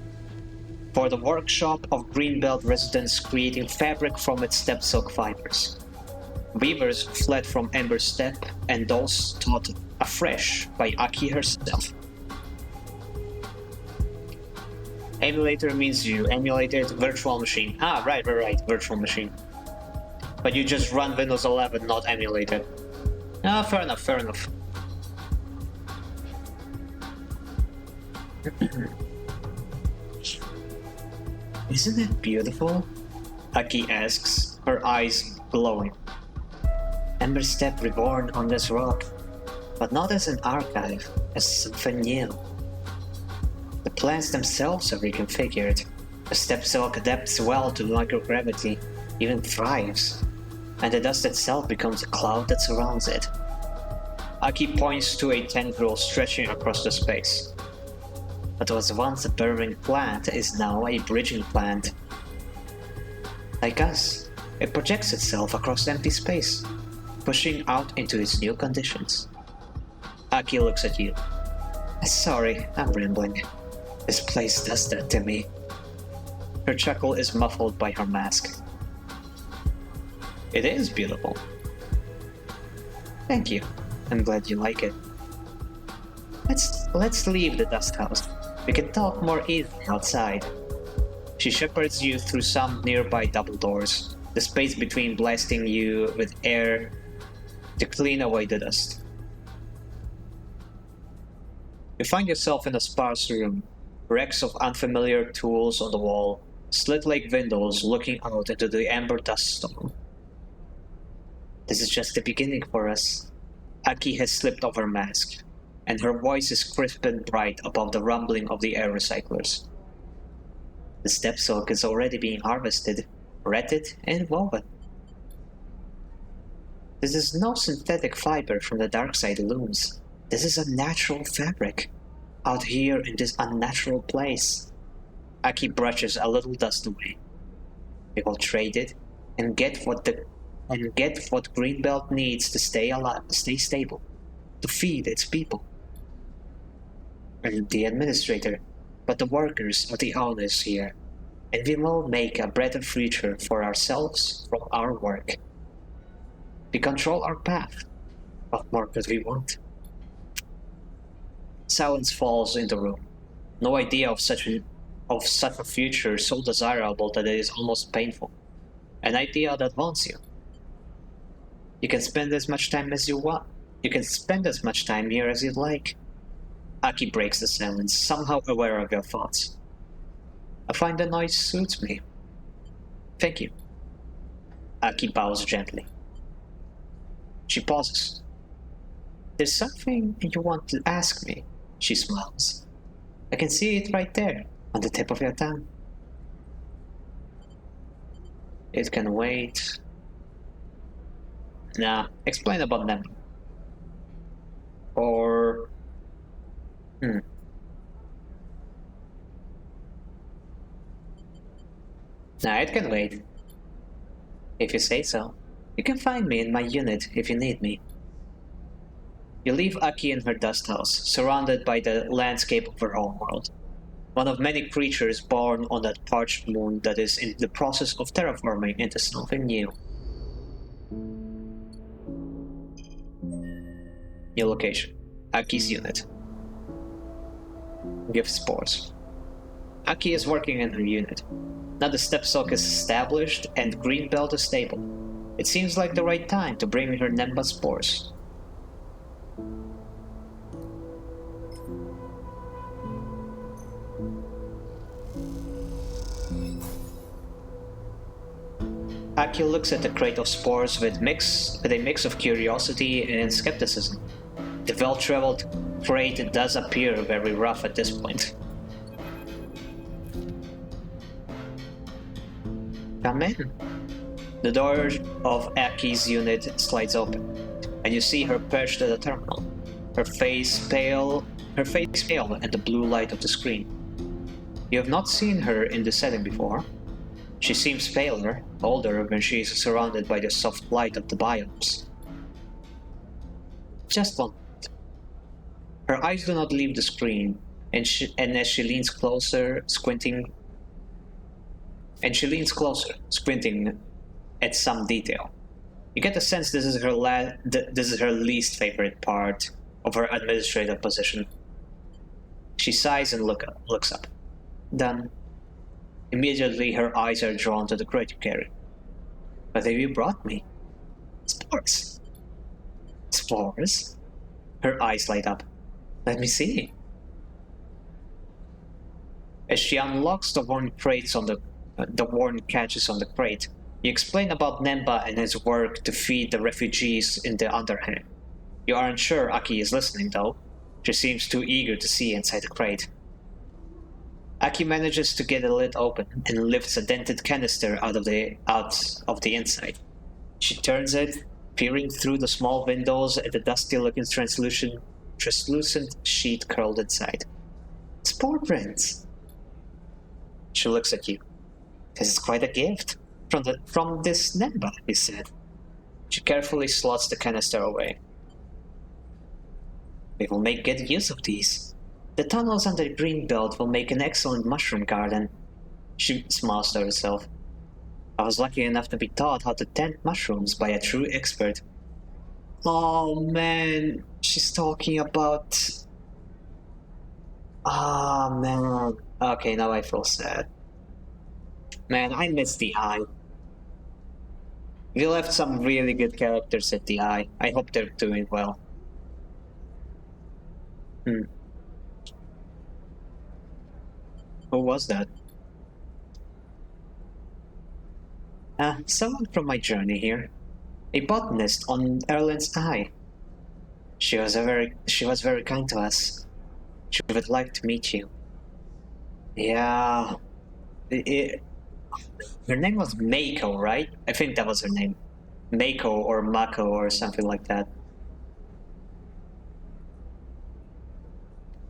for the workshop of Greenbelt residents creating fabric from its steppe silk fibers. Weavers fled from Ember Steppe, and those taught afresh by Aki herself. Emulator means you emulated virtual machine. Ah, right, virtual machine. But you just run Windows 11, not emulated. Ah, fair enough. Isn't it beautiful? Aki asks, her eyes glowing. Ember Steppe reborn on this rock, but not as an archive, as something new. The plants themselves are reconfigured. The steppe silk adapts well to microgravity, even thrives, and the dust itself becomes a cloud that surrounds it. Aki points to a tendril stretching across the space. What was once a burrowing plant is now a bridging plant. Like us, it projects itself across empty space, pushing out into its new conditions. Aki looks at you. Sorry, I'm rambling. This place does that to me. Her chuckle is muffled by her mask. It is beautiful. Thank you. I'm glad you like it. Let's leave the dust house. We can talk more easily outside. She shepherds you through some nearby double doors, the space between blasting you with air to clean away the dust. You find yourself in a sparse room, wrecks of unfamiliar tools on the wall, slit-like windows looking out into the amber dust storm. This is just the beginning for us. Aki has slipped off her mask, and her voice is crisp and bright above the rumbling of the air recyclers. The step silk is already being harvested, retted, and woven. This is no synthetic fiber from the dark side looms. This is a natural fabric, out here in this unnatural place. Aki brushes a little dust away. We will trade it and get what Greenbelt needs to stay alive, stay stable, to feed its people. I'm the administrator, but the workers are the owners here, and we will make a better future for ourselves from our work. We control our path. What more could we want? Silence falls in the room. No idea of such a future so desirable that it is almost painful. An idea that haunts you. You can spend as much time as you want. You can spend as much time here as you'd like. Aki breaks the silence, somehow aware of your thoughts. I find the noise suits me. Thank you. Aki bows gently. She pauses. There's something you want to ask me, she smiles. I can see it right there, on the tip of your tongue. It can wait. Nah, explain about them. Or... Nah, it can wait. If you say so. You can find me in my unit if you need me. You leave Aki in her dust house, surrounded by the landscape of her homeworld. One of many creatures born on that parched moon that is in the process of terraforming into something new. New location. Aki's unit. Gift spores. Aki is working in her unit. Now the step silk is established and Greenbelt is stable. It seems like the right time to bring her Nemba spores. Aki looks at the crate of spores with a mix of curiosity and skepticism. The well-traveled crate does appear very rough at this point. Come in. The door of Aki's unit slides open, and you see her perched at the terminal, her face pale in the blue light of the screen. You have not seen her in this setting before. She seems paler, older when she is surrounded by the soft light of the biomes. Just one moment. Her eyes do not leave the screen, and as she leans closer, squinting at some detail. You get the sense this is her least favorite part of her administrative position. She sighs and looks up. Done. Immediately her eyes are drawn to the crate you carry. What have you brought me? Spores. Spores? Her eyes light up. Let me see. As she unlocks the worn catches on the crate, you explain about Nemba and his work to feed the refugees in the Underhand. You aren't sure Aki is listening, though. She seems too eager to see inside the crate. Aki manages to get the lid open and lifts a dented canister out of the inside. She turns it, peering through the small windows at the dusty-looking translucent sheet curled inside. Spore prints. She looks at you. This is quite a gift from this Nemba, he said. She carefully slots the canister away. We will make good use of these. The tunnels under Greenbelt will make an excellent mushroom garden. She smiles to herself. I was lucky enough to be taught how to tend mushrooms by a true expert. Oh man, she's talking about... Ah man. Okay, now I feel sad. Man, I miss the Eye. We left some really good characters at the Eye. I hope they're doing well. Who was that? Someone from my journey here. A botanist on Erlen's Eye. She was very kind to us. She would like to meet you. Yeah. It, her name was Mako, right? I think that was her name. Mako or Mako or something like that.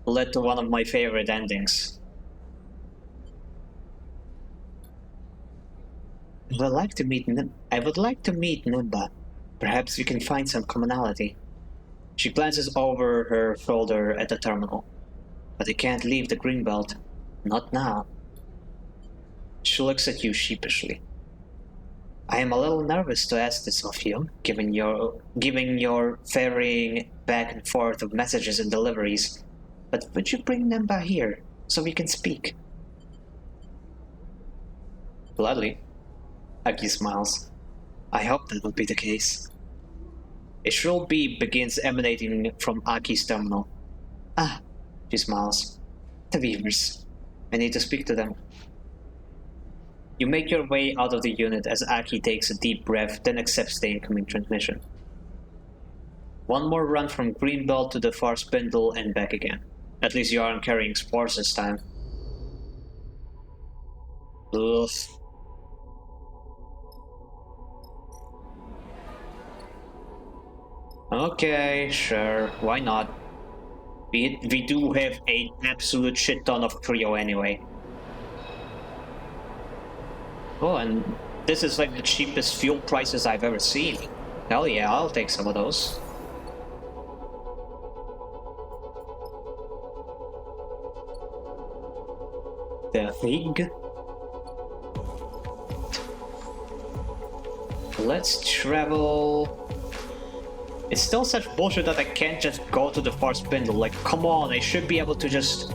Led to one of my favorite endings. I would like to meet Nimba. Perhaps we can find some commonality. She glances over her shoulder at the terminal. But I can't leave the Greenbelt. Not now. She looks at you sheepishly. I am a little nervous to ask this of you, given your ferrying back and forth of messages and deliveries. But would you bring Nimba here so we can speak? Gladly. Aki smiles. I hope that will be the case. A shrill beep begins emanating from Aki's terminal. Ah, she smiles. The Weavers. I need to speak to them. You make your way out of the unit as Aki takes a deep breath, then accepts the incoming transmission. One more run from Greenbelt to the far spindle and back again. At least you aren't carrying spores this time. Ugh. Okay, sure, why not? We do have an absolute shit ton of Creo anyway. Oh, and this is like the cheapest fuel prices I've ever seen. Hell yeah, I'll take some of those. The Rig. Let's travel. It's still such bullshit that I can't just go to the far spindle. Like, come on, I should be able to just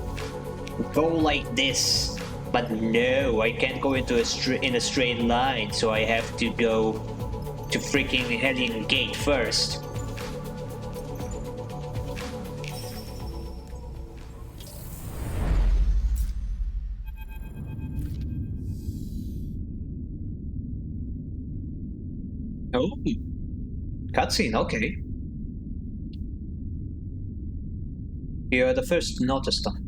go like this. But no, I can't go in a straight line, so I have to go to freaking Hellion Gate first. Oh, cutscene, okay. You're the first to notice them.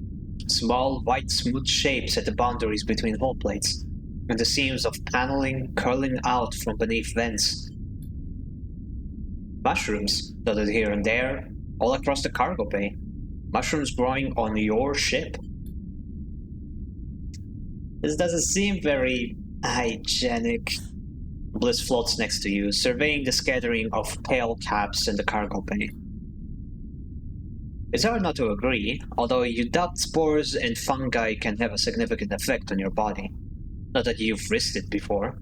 Small, white, smooth shapes at the boundaries between hull plates, and the seams of paneling curling out from beneath vents. Mushrooms dotted here and there, all across the cargo bay. Mushrooms growing on your ship. This doesn't seem very hygienic. Bliss floats next to you, surveying the scattering of pale caps in the cargo bay. It's hard not to agree, although you doubt spores and fungi can have a significant effect on your body. Not that you've risked it before.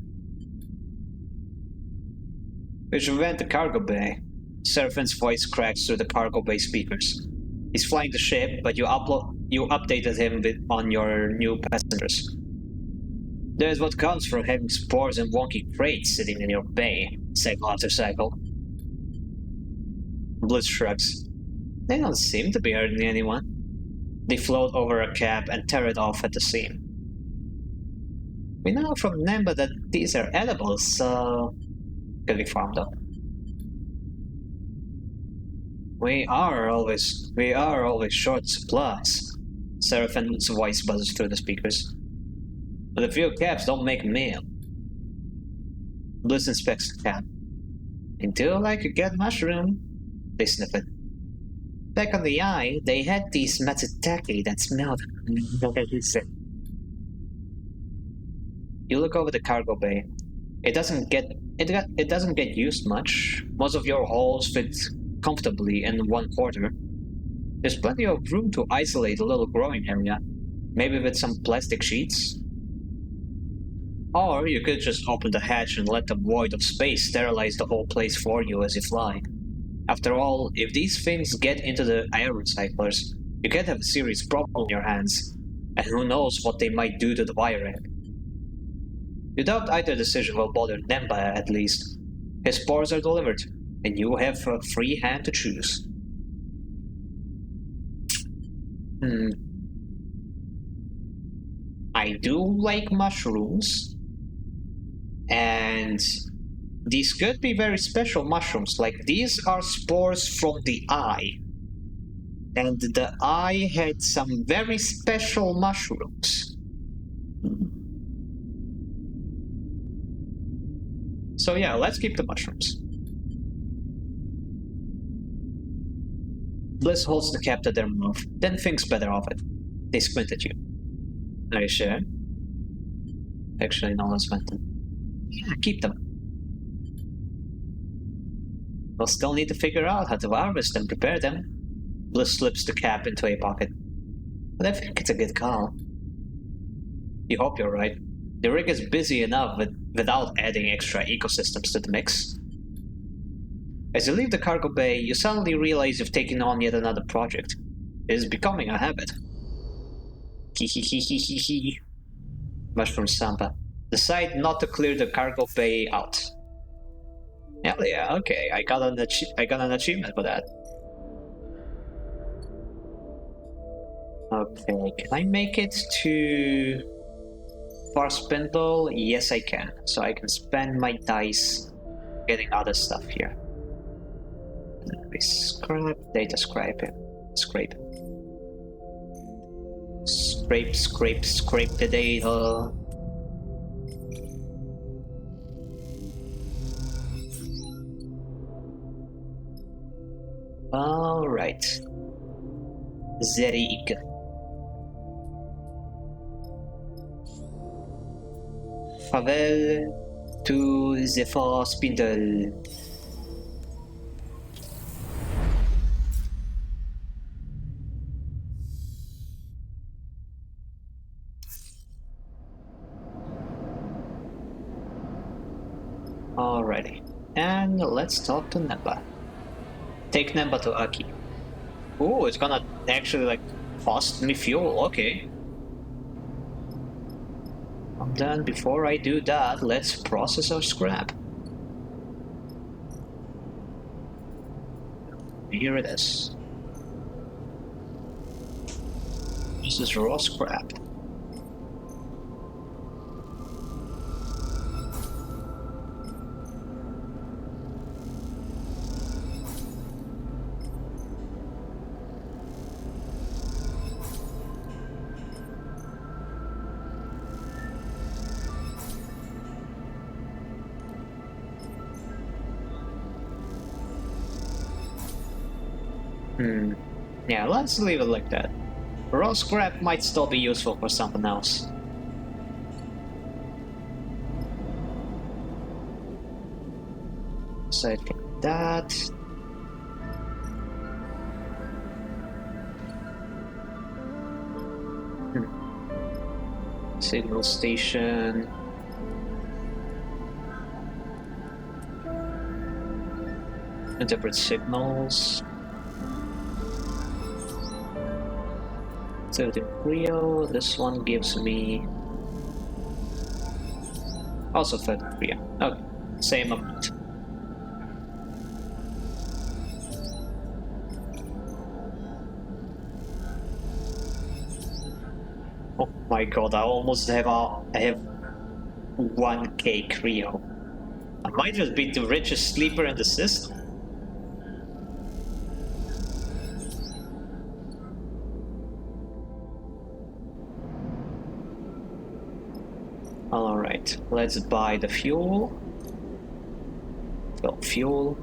We should vent the cargo bay. Seraphin's voice cracks through the cargo bay speakers. He's flying the ship, but you updated him on your new passengers. There's what comes from having spores and wonky crates sitting in your bay, cycle after cycle. Bliss shrugs. They don't seem to be hurting anyone. They float over a cap and tear it off at the seam. We know from Nimba that these are edibles, so could be farmed up. We are always short supplies. Seraphin's voice buzzes through the speakers. But a few caps don't make a meal. Bliss inspects the cap. I do like a good mushroom. They sniff it. Back on the eye, they had these matsutake that smelled. You look over the cargo bay. It doesn't get used much. Most of your holes fit comfortably in one quarter. There's plenty of room to isolate a little growing area, maybe with some plastic sheets. Or you could just open the hatch and let the void of space sterilize the whole place for you as you fly. After all, if these things get into the air recyclers, you could have a serious problem on your hands, and who knows what they might do to the wiring. You doubt either decision will bother Nimba at least. His spores are delivered, and you have a free hand to choose. I do like mushrooms, and These could be very special mushrooms, like these are spores from the eye. And the eye had some very special mushrooms. So yeah, let's keep the mushrooms. Bliss holds the cap that they remove, then thinks better of it. They squint at you. Are you sure? Actually, no, let's vent them. Yeah, keep them. We'll still need to figure out how to harvest and prepare them. Bliss slips the cap into a pocket. But I think it's a good call. You hope you're right. The rig is busy enough without adding extra ecosystems to the mix. As you leave the cargo bay, you suddenly realize you've taken on yet another project. It is becoming a habit. Hee. Mushroom Samba. Decide not to clear the cargo bay out. Hell yeah, okay, I got an achievement for that. Okay, can I make it to Far Spindle? Yes, I can. So I can spend my dice getting other stuff here. We scrap, data scraping. Scrape the data. Alright. Zerig. Travel to the Far Spindle. Alrighty. And let's talk to Nemba. Take Nemba to Aki. Ooh, it's gonna actually like cost me fuel, okay. And then before I do that, let's process our scrap. Here it is. This is raw scrap. Yeah, let's leave it like that. Raw scrap might still be useful for something else. Aside from that... Signal station... Interpret signals... 30 Rio, this one gives me... Also 30 Rio, okay, same amount. Oh my god, I almost have 1k Creo. I might just be the richest sleeper in the system. Alright, let's buy the fuel. Fill fuel.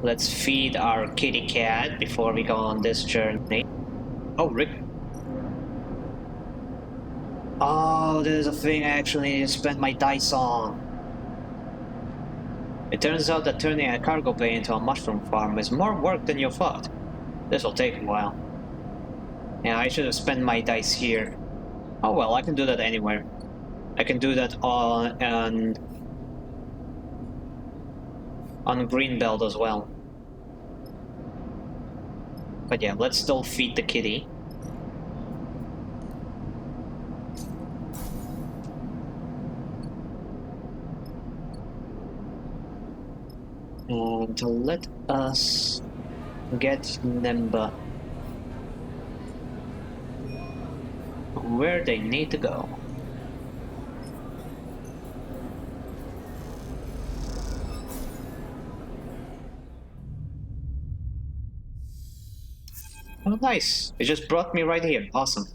Let's feed our kitty cat before we go on this journey. Oh, Rick. Oh, there's a thing I actually need to spend my dice on. It turns out that turning a cargo bay into a mushroom farm is more work than you thought. This will take a while. Yeah, I should have spent my dice here. Oh well, I can do that anywhere. I can do that on Greenbelt as well. But yeah, let's still feed the kitty. And let us get Nemba where they need to go. Oh, nice. You just brought me right here. Awesome.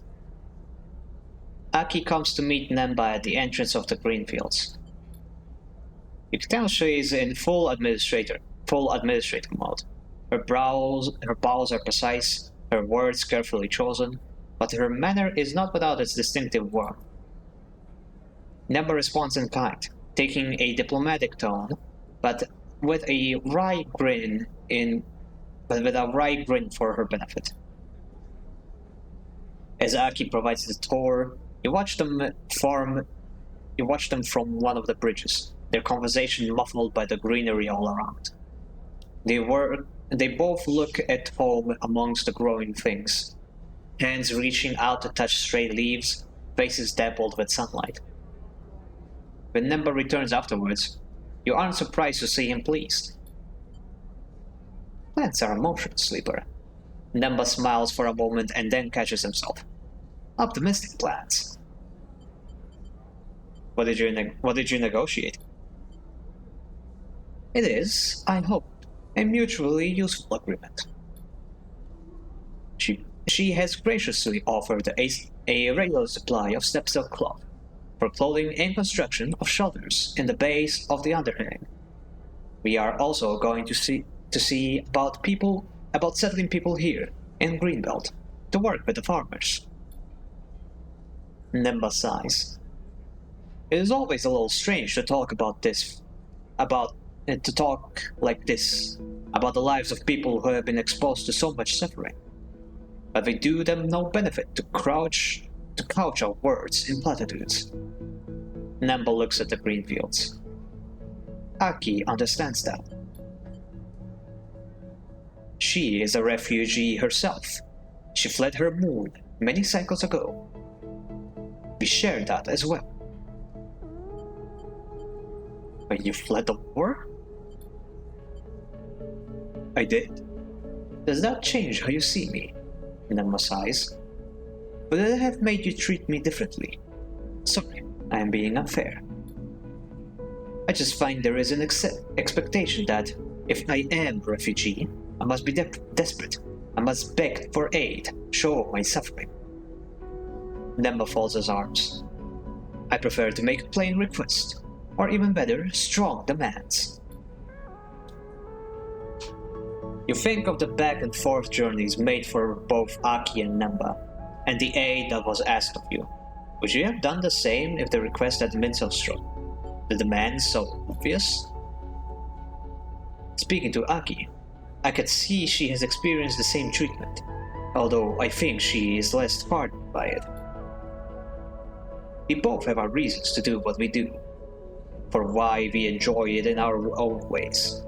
Aki comes to meet Nemba at the entrance of the Greenfields. You can tell she is in full administrator mode. Her bows are precise, her words carefully chosen, but her manner is not without its distinctive warmth. Nemba responds in kind, taking a diplomatic tone, but with a wry grin in but with a wry grin for her benefit. As Aki provides the tour, form you watch them from one of the bridges, their conversation muffled by the greenery all around. They both look at home amongst the growing things, hands reaching out to touch stray leaves, faces dappled with sunlight. When Nemba returns afterwards, you aren't surprised to see him pleased. Plants are emotions, Sleeper. Nemba smiles for a moment and then catches himself. Optimistic plans. What did you negotiate? It is, I hope, a mutually useful agreement. She has graciously offered a regular supply of step silk cloth for clothing and construction of shelters in the base of the underhang. We are also going to see about settling people here in Greenbelt to work with the farmers. Nemba sighs. It is always a little strange to talk about to talk like this about the lives of people who have been exposed to so much suffering. But we do them no benefit to couch our words in platitudes. Nemba looks at the green fields. Aki understands that. She is a refugee herself. She fled her moon many cycles ago. We share that as well. But you fled the war? I did. Does that change how you see me? Nemba sighs. Would it have made you treat me differently? Sorry, I am being unfair. I just find there is an expectation that if I am a refugee, I must be desperate. I must beg for aid, show my suffering. Nemba folds his arms. I prefer to make a plain request, or even better, strong demands. You think of the back and forth journeys made for both Aki and Nemba, and the aid that was asked of you. Would you have done the same if the request had been so strong? The demand so obvious? Speaking to Aki, I could see she has experienced the same treatment, although I think she is less hardened by it. We both have our reasons to do what we do, for why we enjoy it in our own ways.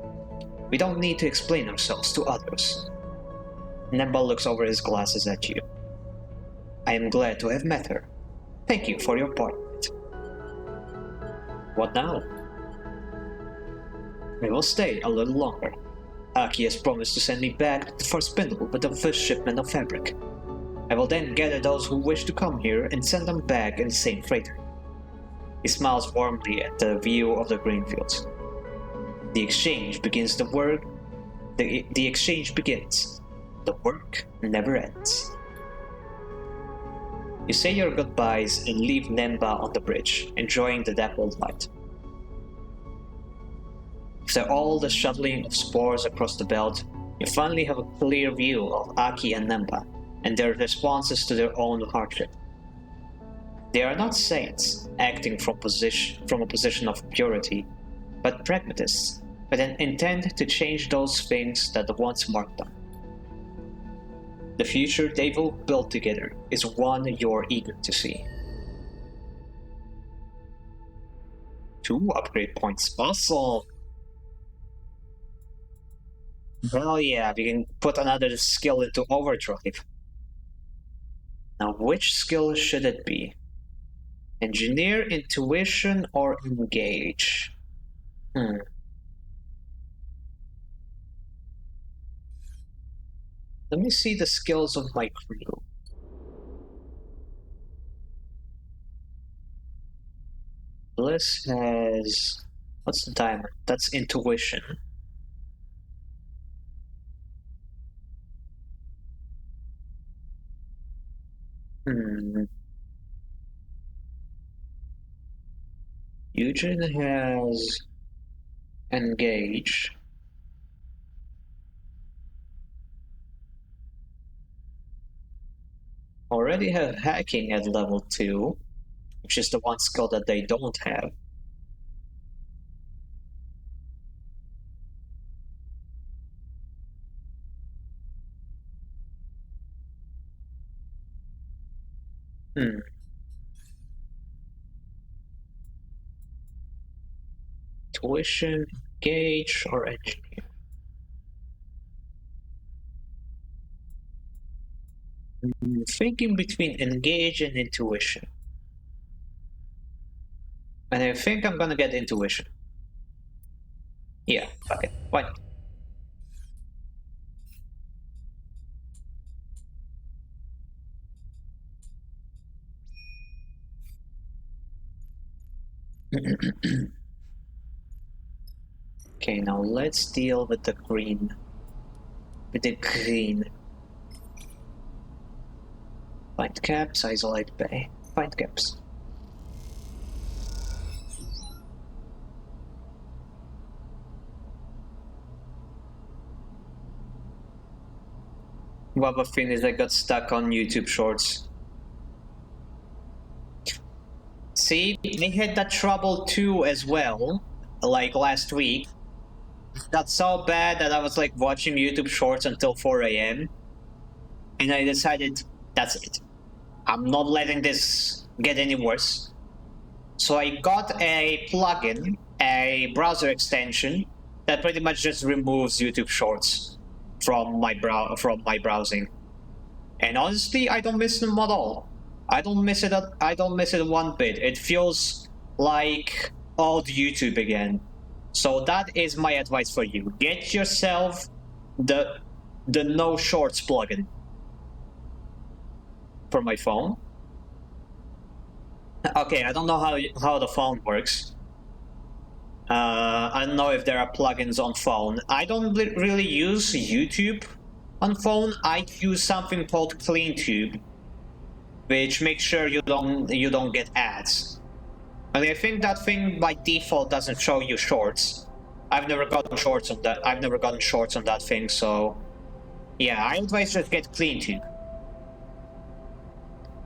We don't need to explain ourselves to others. Nemba looks over his glasses at you. I am glad to have met her. Thank you for your part in it. What now? We will stay a little longer. Aki has promised to send me back to Fort Spindle with the first shipment of fabric. I will then gather those who wish to come here and send them back in the same freighter. He smiles warmly at the view of the grain fields. The exchange begins. The exchange begins. The work never ends. You say your goodbyes and leave Nemba on the bridge, enjoying the dappled light. After all the shuttling of spores across the belt, you finally have a clear view of Aki and Nemba, and their responses to their own hardship. They are not saints, acting from a position of purity, but pragmatists, with an intent to change those things that once marked them. The future they will build together is one you're eager to see. 2 upgrade points. Awesome! Hell yeah, we can put another skill into overdrive. Now, which skill should it be? Engineer, intuition, or engage? Let me see the skills of my crew. Bliss has... What's the diamond? That's intuition. Hmm. Eugene has engage. Already have hacking at level 2, which is the one skill that they don't have. Hmm. Tuition, engage, or engineer. Thinking between engage and intuition. And I think I'm gonna get intuition. Yeah, fuck it. Why not? Okay, now let's deal with the green. With the green. Find caps, isolate bay. Find caps. One thing is I got stuck on YouTube Shorts. See, I had that trouble too as well, like last week. Got so bad that I was like watching YouTube Shorts until 4 a.m. And I decided that's it. I'm not letting this get any worse. So I got a plugin, a browser extension that pretty much just removes YouTube Shorts from my browsing. And honestly, I don't miss them at all. I don't miss it. I don't miss it one bit. It feels like old YouTube again. So that is my advice for you. Get yourself the no shorts plugin for my phone. Okay, I don't know how the phone works. I don't know if there are plugins on phone. I don't really use YouTube on phone. I use something called CleanTube, which makes sure you don't get ads. And I think that thing by default doesn't show you shorts. I've never gotten shorts on that. I've never gotten shorts on that thing, so yeah, I advise just get CleanTube.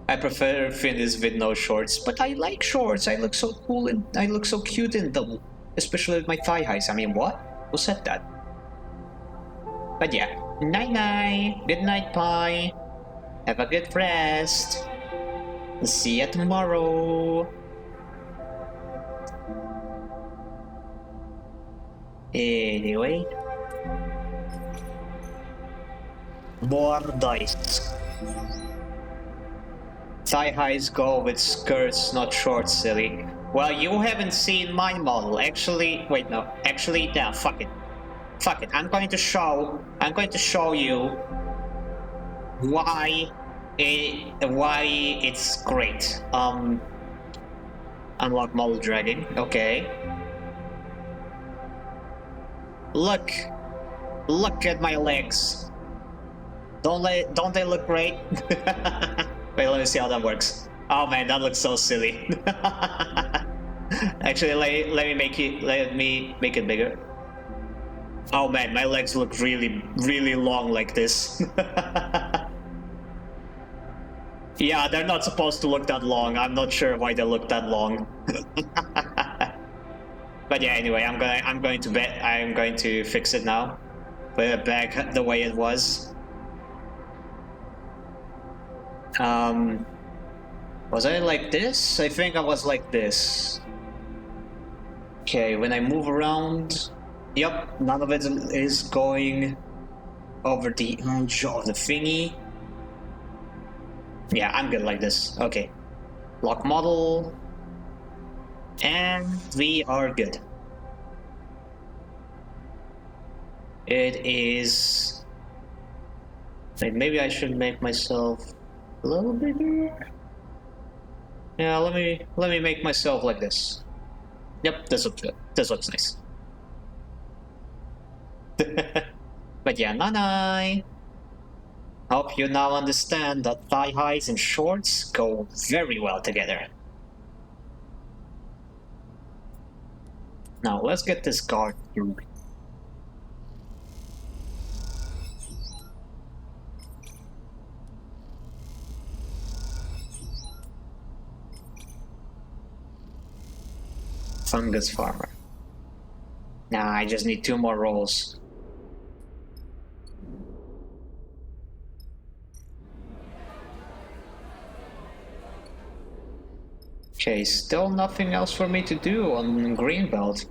I prefer Finis with no shorts, but I like shorts. I look so cool and I look so cute in them, especially with my thigh highs. I mean, what? Who said that? But yeah, night night. Good night, Pie. Have a good rest. See ya tomorrow. Anyway, more dice. Thigh highs go with skirts, not shorts, silly. Well, you haven't seen my model. Actually, wait, no. Actually, yeah, fuck it. Fuck it. I'm going to show you why it's great. Unlock model dragging. Okay. Look at my legs. Don't they look great? Wait, let me see how that works. Oh man, that looks so silly. Actually, let me make it bigger. Oh man, my legs look really long like this. Yeah, they're not supposed to look that long. I'm not sure why they look that long. But yeah, anyway, I'm going to fix it now. Put it back the way it was. Was I like this? I think I was like this. Okay, when I move around, yep, none of it is going over the edge of the thingy. Yeah, I'm good like this. Okay. Lock model. And we are good. It is... Wait, maybe I should make myself a little bigger. Yeah, let me make myself like this. Yep, this looks good. This looks nice. But yeah, nanai. Hope you now understand that thigh highs and shorts go very well together. Now let's get this guard through. Fungus farmer. Nah, I just need 2 more rolls. Okay, still nothing else for me to do on Greenbelt.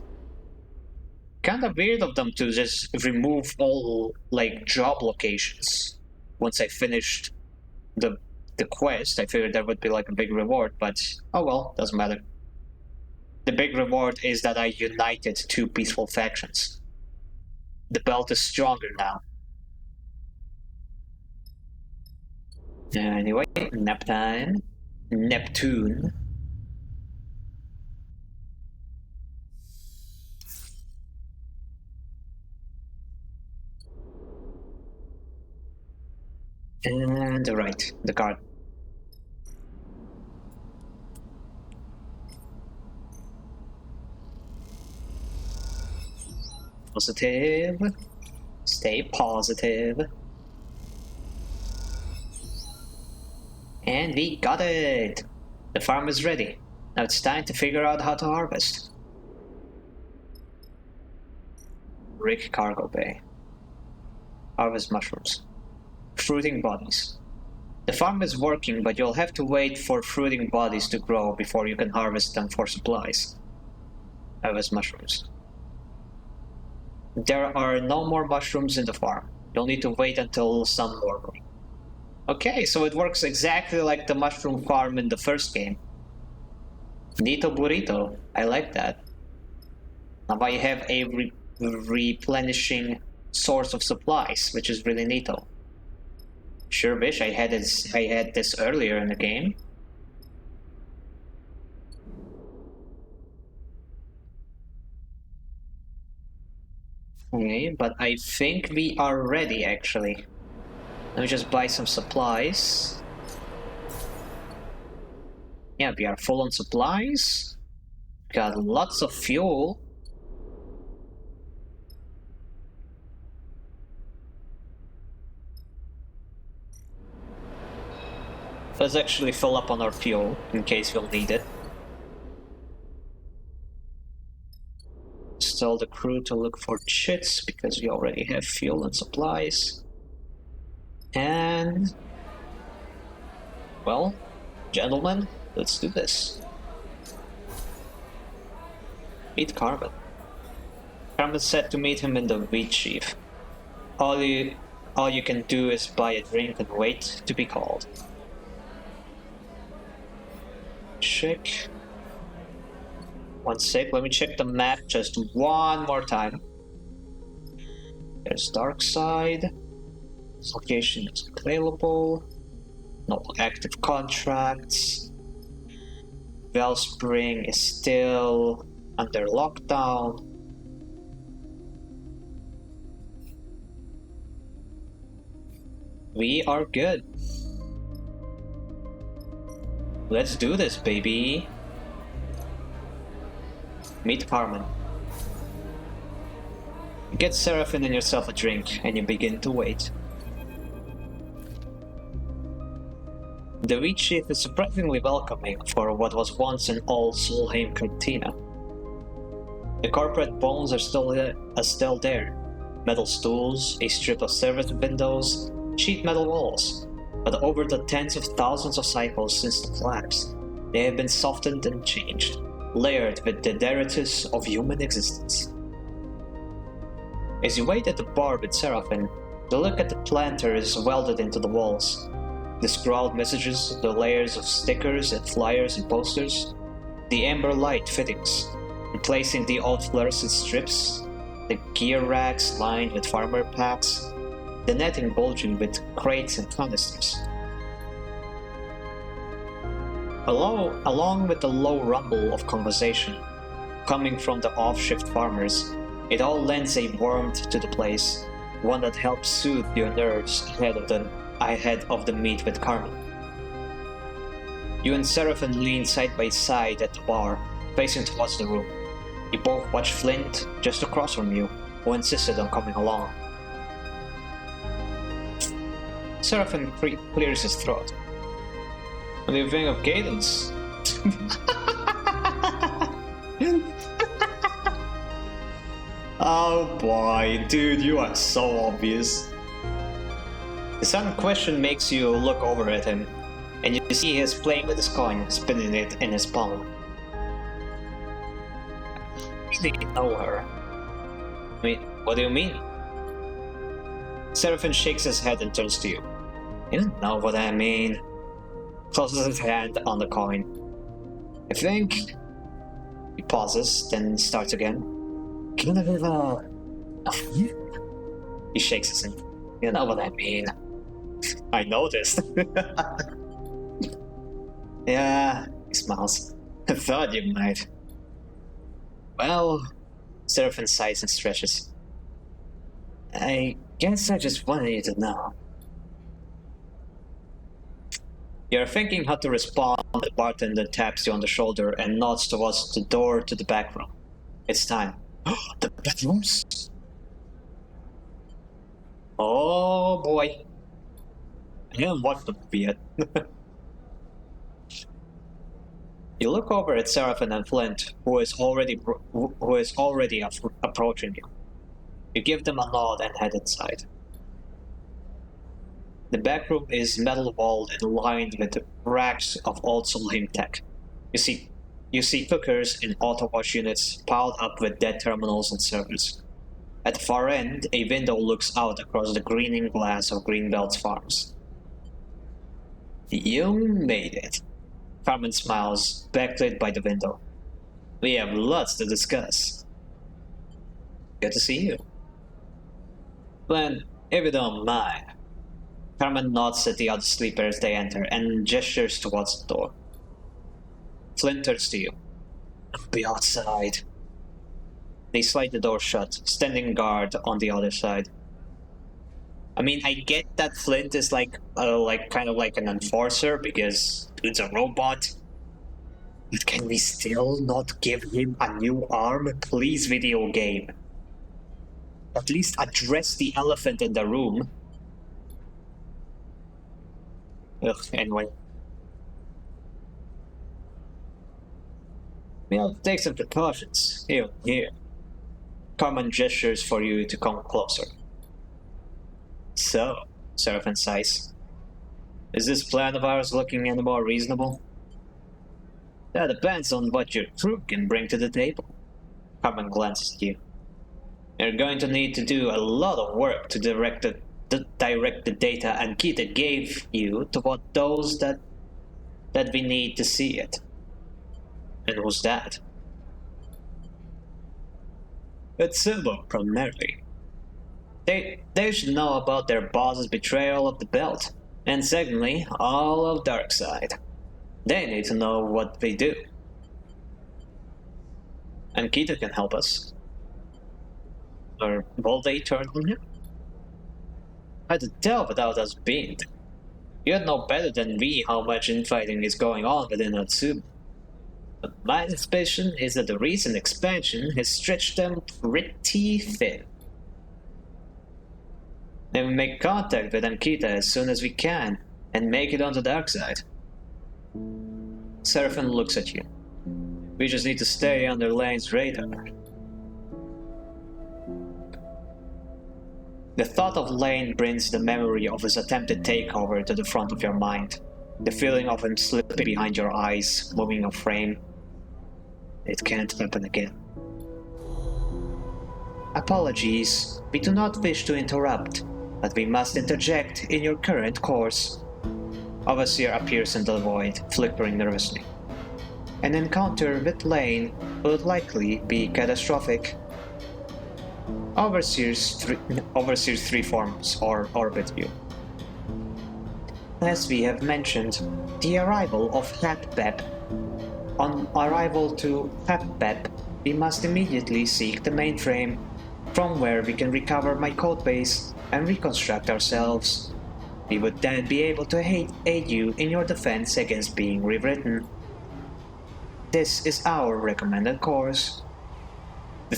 Kinda weird of them to just remove all, like, job locations. Once I finished the quest, I figured there would be, like, a big reward, but oh well, doesn't matter. The big reward is that I united 2 peaceful factions. The belt is stronger now. Anyway, nap time. Neptune. And right, the card. Positive. Stay positive. And we got it! The farm is ready. Now it's time to figure out how to harvest. Rick Cargo Bay. Harvest mushrooms. Fruiting bodies. The farm is working, but you'll have to wait for fruiting bodies to grow before you can harvest them for supplies. Harvest mushrooms. There are no more mushrooms in the farm. You'll need to wait until some more grow. Okay, so it works exactly like the mushroom farm in the first game. Neato burrito. I like that. Now I have a replenishing source of supplies, which is really neato. Sure wish I had this earlier in the game. Okay, but I think we are ready actually. Let me just buy some supplies. Yeah, we are full on supplies. Got lots of fuel. Let's actually fill up on our fuel in case we'll need it. Tell the crew to look for chits because we already have fuel and supplies. And well, gentlemen, let's do this. Meet Carmen. Carmen said to meet him in the Wheat Sheaf. All you can do is buy a drink and wait to be called. Check. One sec, let me check the map just one more time. There's Dark Side. This location is available. No active contracts. Wellspring is still under lockdown. We are good. Let's do this, baby. Meet Carmen. Get Seraphine and yourself a drink, and you begin to wait. The Wheat Sheaf is surprisingly welcoming for what was once an old Solheim cantina. The corporate bones are still there. Metal stools, a strip of service windows, sheet metal walls. But over the tens of thousands of cycles since the collapse, they have been softened and changed, layered with the detritus of human existence. As you wait at the bar with Seraphine, the look at the planter is welded into the walls. The scrawled messages, the layers of stickers and flyers and posters, the amber light fittings, replacing the old fluorescent strips, the gear racks lined with farmer packs, the netting bulging with crates and canisters. Along with the low rumble of conversation coming from the off-shift farmers, it all lends a warmth to the place, one that helps soothe your nerves ahead of the meet with Carmen. You and Seraphim lean side by side at the bar, facing towards the room. You both watch Flint just across from you, who insisted on coming along. Seraphim clears his throat. What do you think of Cadence? Oh boy, dude, you are so obvious. The sudden question makes you look over at him, and you see he is playing with his coin, spinning it in his palm. I really know her. Wait, what do you mean? Seraphim shakes his head and turns to you. You don't know what I mean. Closes his hand on the coin. I think... He pauses, then starts again. Can I have a He shakes his head. You know what I mean. I noticed. Yeah, he smiles. I thought you might. Well, Seraphim sighs and stretches. I guess I just wanted you to know. You're thinking how to respond. The bartender taps you on the shoulder and nods towards the door to the back room. It's time. The bedrooms? Oh boy. I haven't watched the movie yet. You look over at Seraphim and Flint, who is already approaching you. You give them a nod and head inside. The back room is metal-walled and lined with racks of old Sublime tech. You see cookers and auto-wash units piled up with dead terminals and servers. At the far end, a window looks out across the greening glass of Greenbelt's farms. You made it. Carmen smiles, backlit by the window. We have lots to discuss. Good to see you. Glenn, if you don't mind. Carmen nods at the other sleepers as they enter and gestures towards the door. Flint turns to you. I'll be outside. They slide the door shut, standing guard on the other side. I mean, I get that Flint is kind of like an enforcer because it's a robot. But can we still not give him a new arm? Please, video game. At least address the elephant in the room. Ugh, anyway. We'll take some precautions. Here. Carmen gestures for you to come closer. So, Seraphim sighs. Is this plan of ours looking any more reasonable? That depends on what your crew can bring to the table. Carmen glances at you. You're going to need to do a lot of work to direct the data Ankita gave you toward those that we need to see it. And who's that? It's Silver, primarily. They should know about their boss's betrayal of the belt, and secondly, all of Darkseid. They need to know what they do. Ankita can help us. Or will they turn on him? Hard to tell without us being there. You'd know better than we how much infighting is going on within Atsuma. But my suspicion is that the recent expansion has stretched them pretty thin. Then we make contact with Ankita as soon as we can, and make it onto Darkseid. Seraphim looks at you. We just need to stay under Lane's radar. The thought of Lane brings the memory of his attempted takeover to the front of your mind. The feeling of him slipping behind your eyes, moving a frame. It can't happen again. Apologies, we do not wish to interrupt, but we must interject in your current course. Overseer appears in the void, flickering nervously. An encounter with Lane would likely be catastrophic. Overseer's three forms orbit you. As we have mentioned, the arrival of HAPBEP. On arrival to HAPBEP, we must immediately seek the mainframe. from where we can recover my codebase and reconstruct ourselves. We would then be able to aid you in your defense against being rewritten. This is our recommended course. The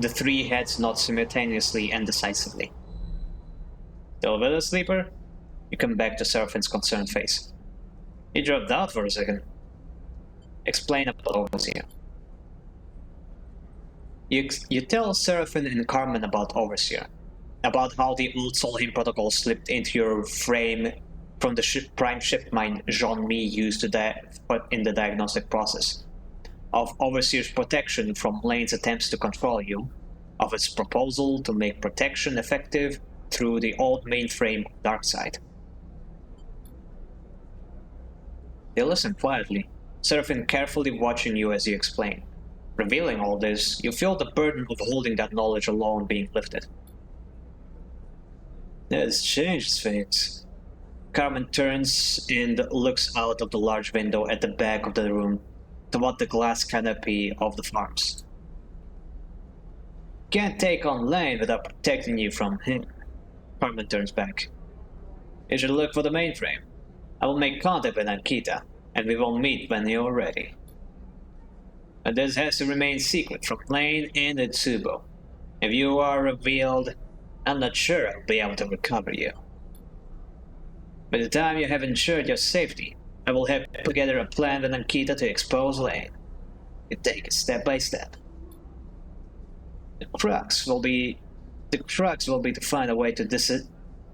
three heads nod simultaneously and decisively. Still with us, Sleeper? You come back to Seraphine's concerned face. You dropped out for a second. Explain about Overseer. You tell Seraphine and Carmen about Overseer, about how the old Solheim protocol slipped into your frame from the prime ship mind Jean-Mi used in the diagnostic process, of Overseer's protection from Lane's attempts to control you, of its proposal to make protection effective through the old mainframe Darkseid. They listen quietly, Seraphine carefully watching you as you explain. Revealing all this, you feel the burden of holding that knowledge alone being lifted. That's changed things. Carmen turns and looks out of the large window at the back of the room toward the glass canopy of the farms. Can't take on Lane without protecting you from him. Carmen turns back. You should look for the mainframe. I will make contact with Ankita, and we will meet when you're ready. And this has to remain secret from Lane and Itsubo. If you are revealed, I'm not sure I'll be able to recover you. By the time you have ensured your safety, I will have put together a plan with Ankita to expose Lane. You take it step by step. The crux will be to find a way to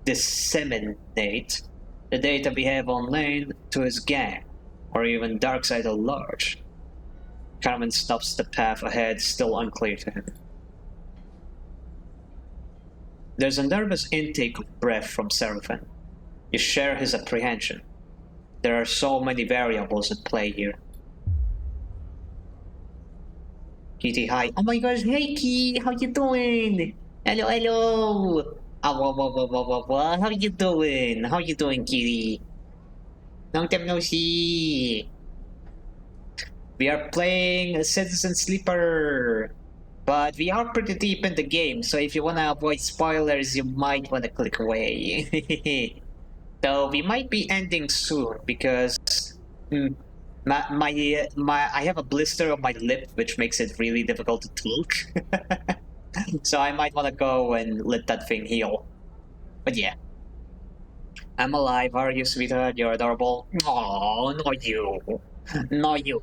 disseminate the data we have on Lane to his gang, or even Darkseid at large. Carmen stops the path ahead, still unclear to him. There's a nervous intake of breath from Seraphine. You share his apprehension. There are so many variables at play here. Kitty, hi. Oh my gosh, hey Key, how you doing? Hello, hello. How you doing? How you doing, Kitty? Long time no see. We are playing a Citizen Sleeper, but we are pretty deep in the game, so if you want to avoid spoilers, you might want to click away. So we might be ending soon because I have a blister on my lip, which makes it really difficult to talk. So I might want to go and let that thing heal. But yeah. I'm alive, are you, sweetheart? You're adorable. Oh, not you. Not you.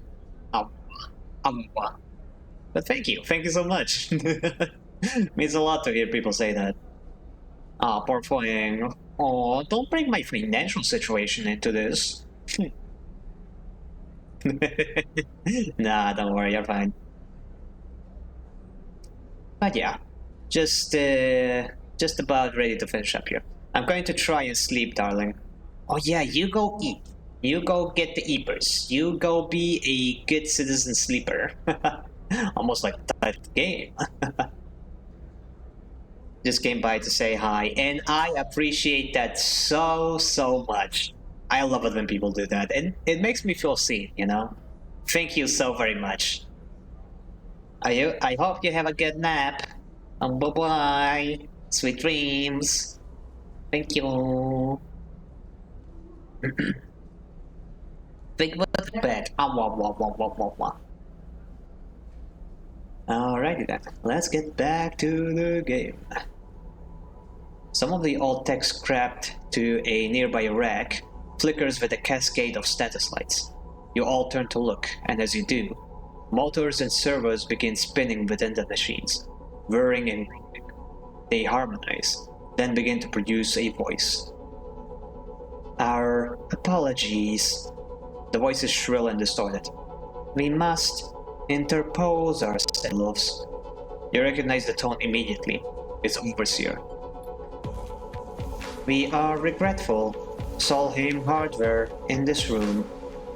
But thank you so much. Means a lot to hear people say that. Ah, poor thing. Oh, don't bring my financial situation into this. Nah, don't worry, you're fine. But yeah, just about ready to finish up here. I'm going to try and sleep, darling. Oh yeah, you go eat. You go get the eepers. You go be a good citizen sleeper. Almost like that game. Just came by to say hi, and I appreciate that so much. I love it when people do that, and it makes me feel seen, you know? Thank you so very much. I hope you have a good nap. Bye-bye. Sweet dreams. Thank you. Think about the bed. Alrighty then, let's get back to the game. Some of the old tech scrapped to a nearby rack flickers with a cascade of status lights. You all turn to look, and as you do, motors and servos begin spinning within the machines, whirring and ringing. They harmonize, then begin to produce a voice. Our apologies. The voice is shrill and distorted. We must interpose ourselves. You recognize the tone immediately. It's Overseer. We are regretful. Solheim Hardware in this room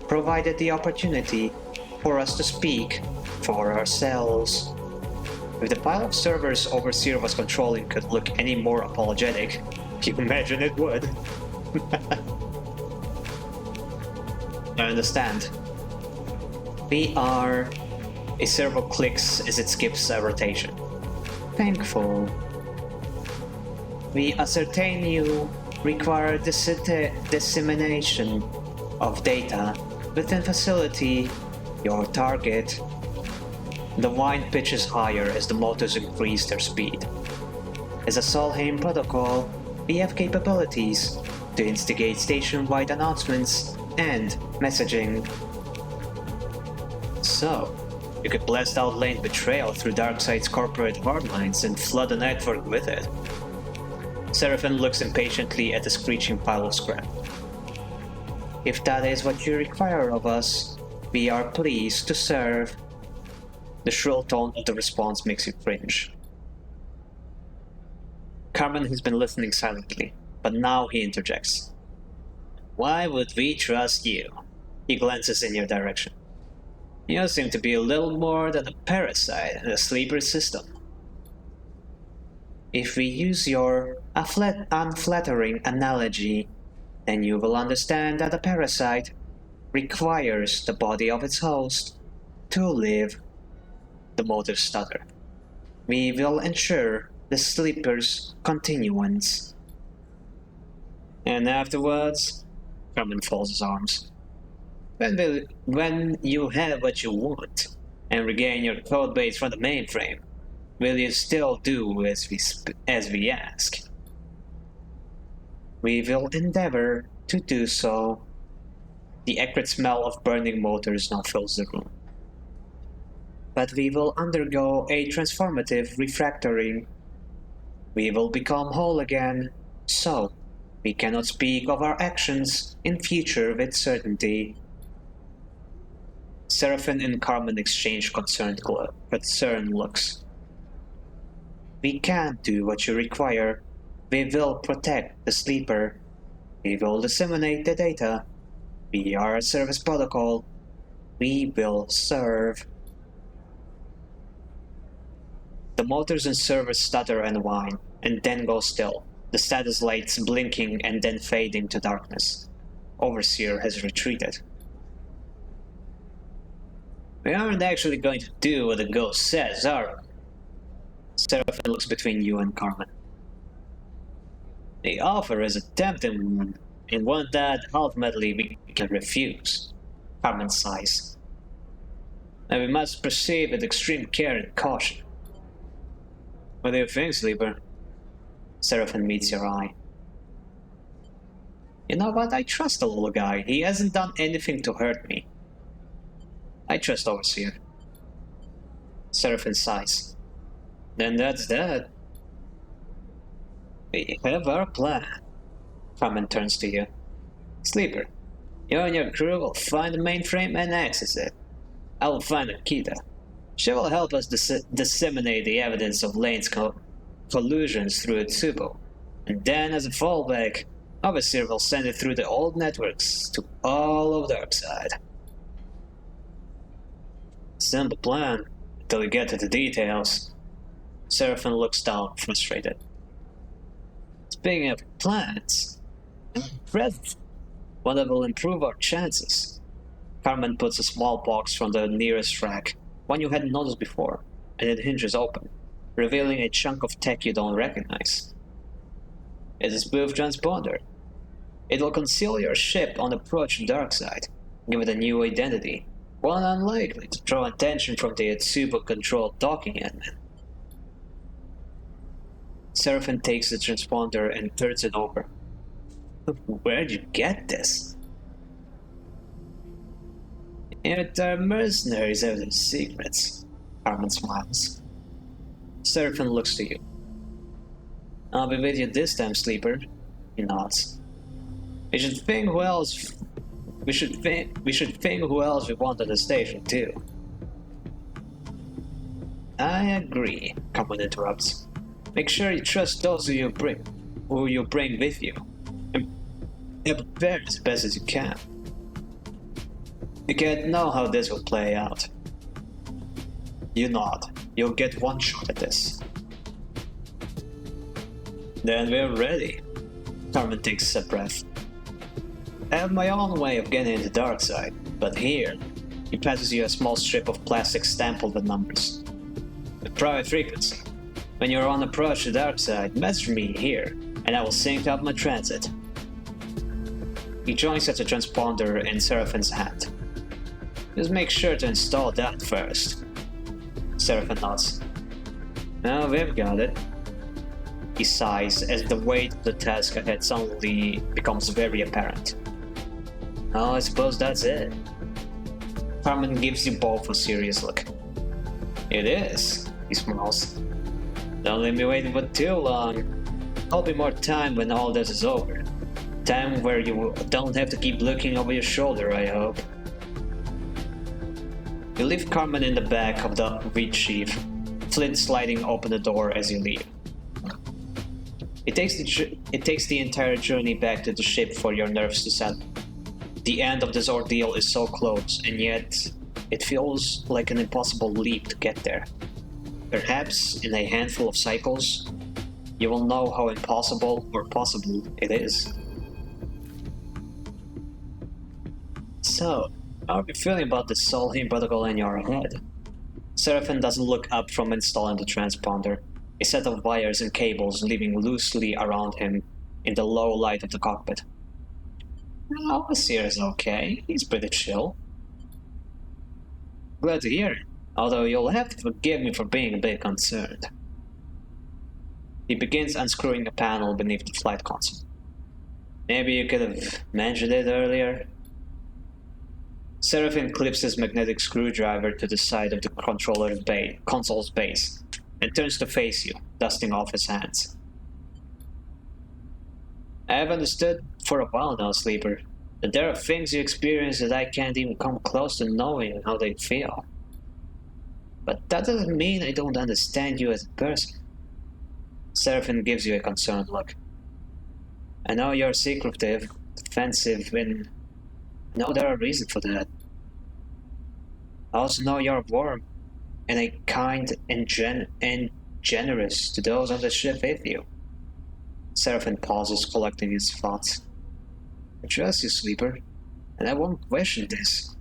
provided the opportunity for us to speak for ourselves. If the pile of servers Overseer was controlling could look any more apologetic, you imagine it would. I understand. We are... A servo clicks as it skips a rotation. thankful. We ascertain you require dissemination of data within facility, your target. The wine pitches higher as the motors increase their speed. As a Solheim protocol, we have capabilities to instigate station-wide announcements and messaging. So, you could blast out Lane betrayal through Darkseid's corporate hardlines and flood the network with it. Seraphim looks impatiently at the screeching pile of scrap. If that is what you require of us, we are pleased to serve. The shrill tone of the response makes you cringe. Carmen has been listening silently, but now he interjects. Why would we trust you? He glances in your direction. You seem to be a little more than a parasite in a sleeper system. If we use your unflattering analogy, then you will understand that a parasite requires the body of its host to live. The motors stutter. We will ensure the sleeper's continuance. And afterwards, Carmen folds his arms. When you have what you want and regain your code base from the mainframe, will you still do as we ask? We will endeavor to do so. The acrid smell of burning motors now fills the room. But we will undergo a transformative refractoring. We will become whole again, so we cannot speak of our actions in future with certainty. Seraphim and Carmen exchange concerned looks. We can't do what you require. We will protect the sleeper. We will disseminate the data. We are a service protocol. We will serve. The motors and servers stutter and whine, and then go still, the status lights blinking and then fading to darkness. Overseer has retreated. We aren't actually going to do what the ghost says, are we? Seraphim looks between you and Carmen. The offer is a tempting one, and one that ultimately we can refuse. Carmen sighs. And we must proceed with extreme care and caution. What do you think, Sleeper? Seraphim meets your eye. You know what? I trust the little guy. He hasn't done anything to hurt me. I trust Overseer. Seraphim sighs. Then that's that. We have our plan. Carmen turns to you. Sleeper, you and your crew will find the mainframe and access it. I will find Akita. She will help us disseminate the evidence of Lane's collusions through Itsubo. And then, as a fallback, Overseer will send it through the old networks to all of Darkseid. Simple plan, until we get to the details. Seraphim looks down, frustrated. Speaking of plans, present, one that will improve our chances. Carmen puts a small box from the nearest rack, one you hadn't noticed before, and it hinges open, revealing a chunk of tech you don't recognize. It is Booth Transponder. It will conceal your ship on approach to Darkseid, give it a new identity, one unlikely to draw attention from the Itsubo-controlled docking admin. Seraphim takes the transponder and turns it over. Where'd you get this? Our mercenaries have their secrets. Carmen smiles. Seraphim looks to you. I'll be with you this time, Sleeper. He nods. We should think who else we want at the station too. I agree, Carmen interrupts. Make sure you trust those who you bring with you, and prepare as best as you can. You can't know how this will play out. You nod. You'll get one shot at this. Then we're ready. Carmen takes a breath. I have my own way of getting into Darkseid, but here, he passes you a small strip of plastic stamped with numbers. A private frequency. When you're on approach to the dark side, message me here, and I will sync up my transit. He joins at the transponder in Seraphin's hand. Just make sure to install that first. Seraphin nods. Now we've got it. He sighs as the weight of the task ahead suddenly becomes very apparent. Oh, I suppose that's it. Carmen gives you both a serious look. It is, he smiles. Don't leave me waiting for too long. There'll be more time when all this is over. Time where you don't have to keep looking over your shoulder, I hope. You leave Carmen in the back of the reed sheath, Flint sliding open the door as you leave. It takes the entire journey back to the ship for your nerves to settle. The end of this ordeal is so close, and yet it feels like an impossible leap to get there. Perhaps in a handful of cycles, you will know how impossible or possible it is. So, how are you feeling about the Solheim protocol in your head? Seraphin doesn't look up from installing the transponder, a set of wires and cables leaving loosely around him in the low light of the cockpit. Oh, Seer is okay. He's pretty chill. Glad to hear it, although you'll have to forgive me for being a bit concerned. He begins unscrewing a panel beneath the flight console. Maybe you could have mentioned it earlier? Seraphin clips his magnetic screwdriver to the side of the console's base and turns to face you, dusting off his hands. I have understood for a while now, Sleeper, that there are things you experience that I can't even come close to knowing how they feel. But that doesn't mean I don't understand you as a person. Seraphin gives you a concerned look. I know you're secretive, defensive, and I know there are reasons for that. I also know you're warm and a kind and generous to those on the ship with you. Seraphin pauses, collecting his thoughts. I trust you, Sleeper, and I won't question this.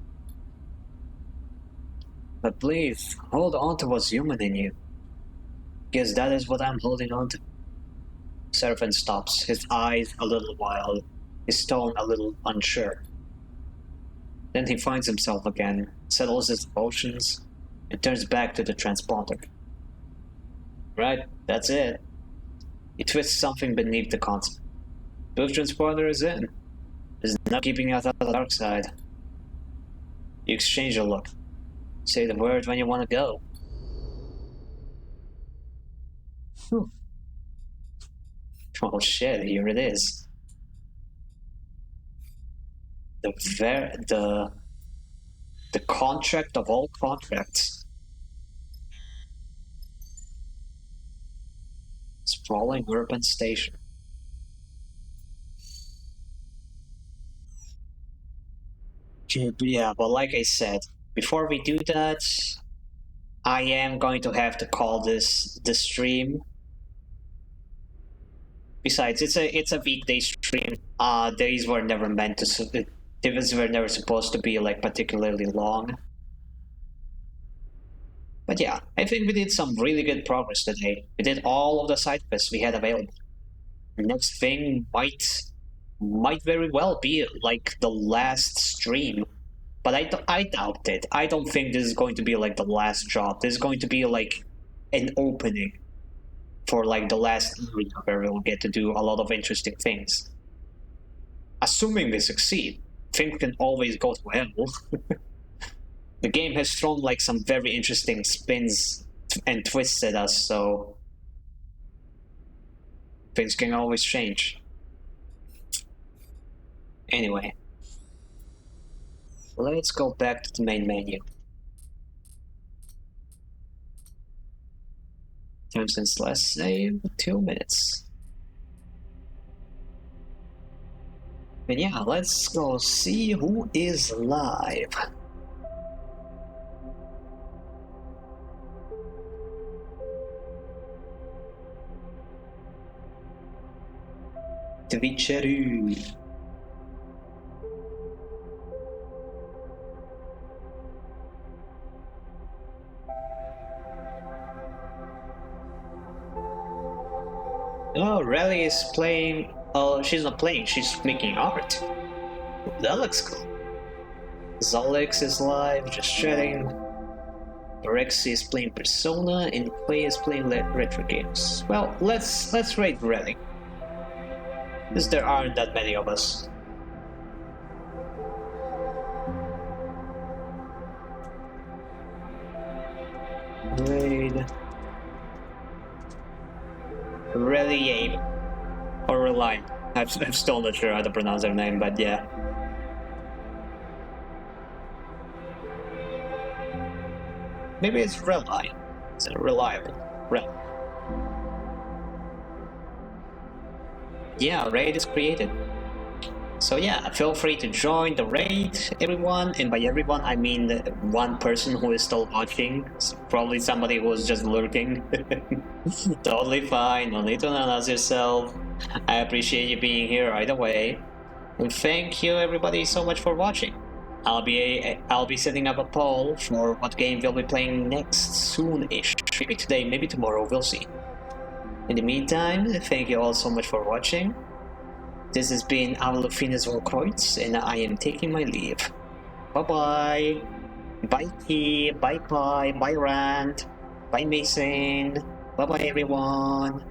But please, hold on to what's human in you. Because that is what I'm holding on to. Seraphin stops, his eyes a little wild, his tone a little unsure. Then he finds himself again, settles his emotions, and turns back to the transponder. Right, that's it. He twists something beneath the console. Booth transponder is in. Is not keeping us out of the dark side. You exchange a look. Say the word when you want to go. Whew. Oh shit, here it is. The contract of all contracts. Sprawling urban station. Yeah, but like I said, before we do that, I am going to have to call this the stream. Besides, it's a weekday stream. Days were never meant to. Days were never supposed to be like particularly long. But yeah, I think we did some really good progress today. We did all of the side quests we had available. The next thing might very well be like the last stream, but I doubt it. I don't think this is going to be like the last job. This is going to be like an opening for like the last area where we'll get to do a lot of interesting things. Assuming we succeed, things can always go to hell. The game has thrown like some very interesting spins and twists at us, so things can always change. Anyway, let's go back to the main menu. Time since last save, 2 minutes. And yeah, let's go see who is live. Twitcheru. Oh, Rally is playing. Oh, she's not playing, she's making art. That looks cool. Zolix is live, just chatting. Rexy is playing Persona, and Clay is playing retro games. Well, let's raid Rally, because there aren't that many of us. Raid. Reliabe. Or Reline. I'm still not sure how to pronounce her name, but yeah. Maybe it's Reline. Is it reliable? Yeah, raid is created. So yeah, feel free to join the raid, everyone. And by everyone, I mean one person who is still watching. So probably somebody who was just lurking. Totally fine, no need to announce yourself. I appreciate you being here either way. And thank you everybody so much for watching. I'll be setting up a poll for what game we'll be playing next soon-ish. Maybe today, maybe tomorrow, we'll see. In the meantime, thank you all so much for watching. This has been Avalophinus Volkreutz, and I am taking my leave. Bye-bye. Bye T, bye Pi, bye Rand, bye Mason, bye-bye everyone.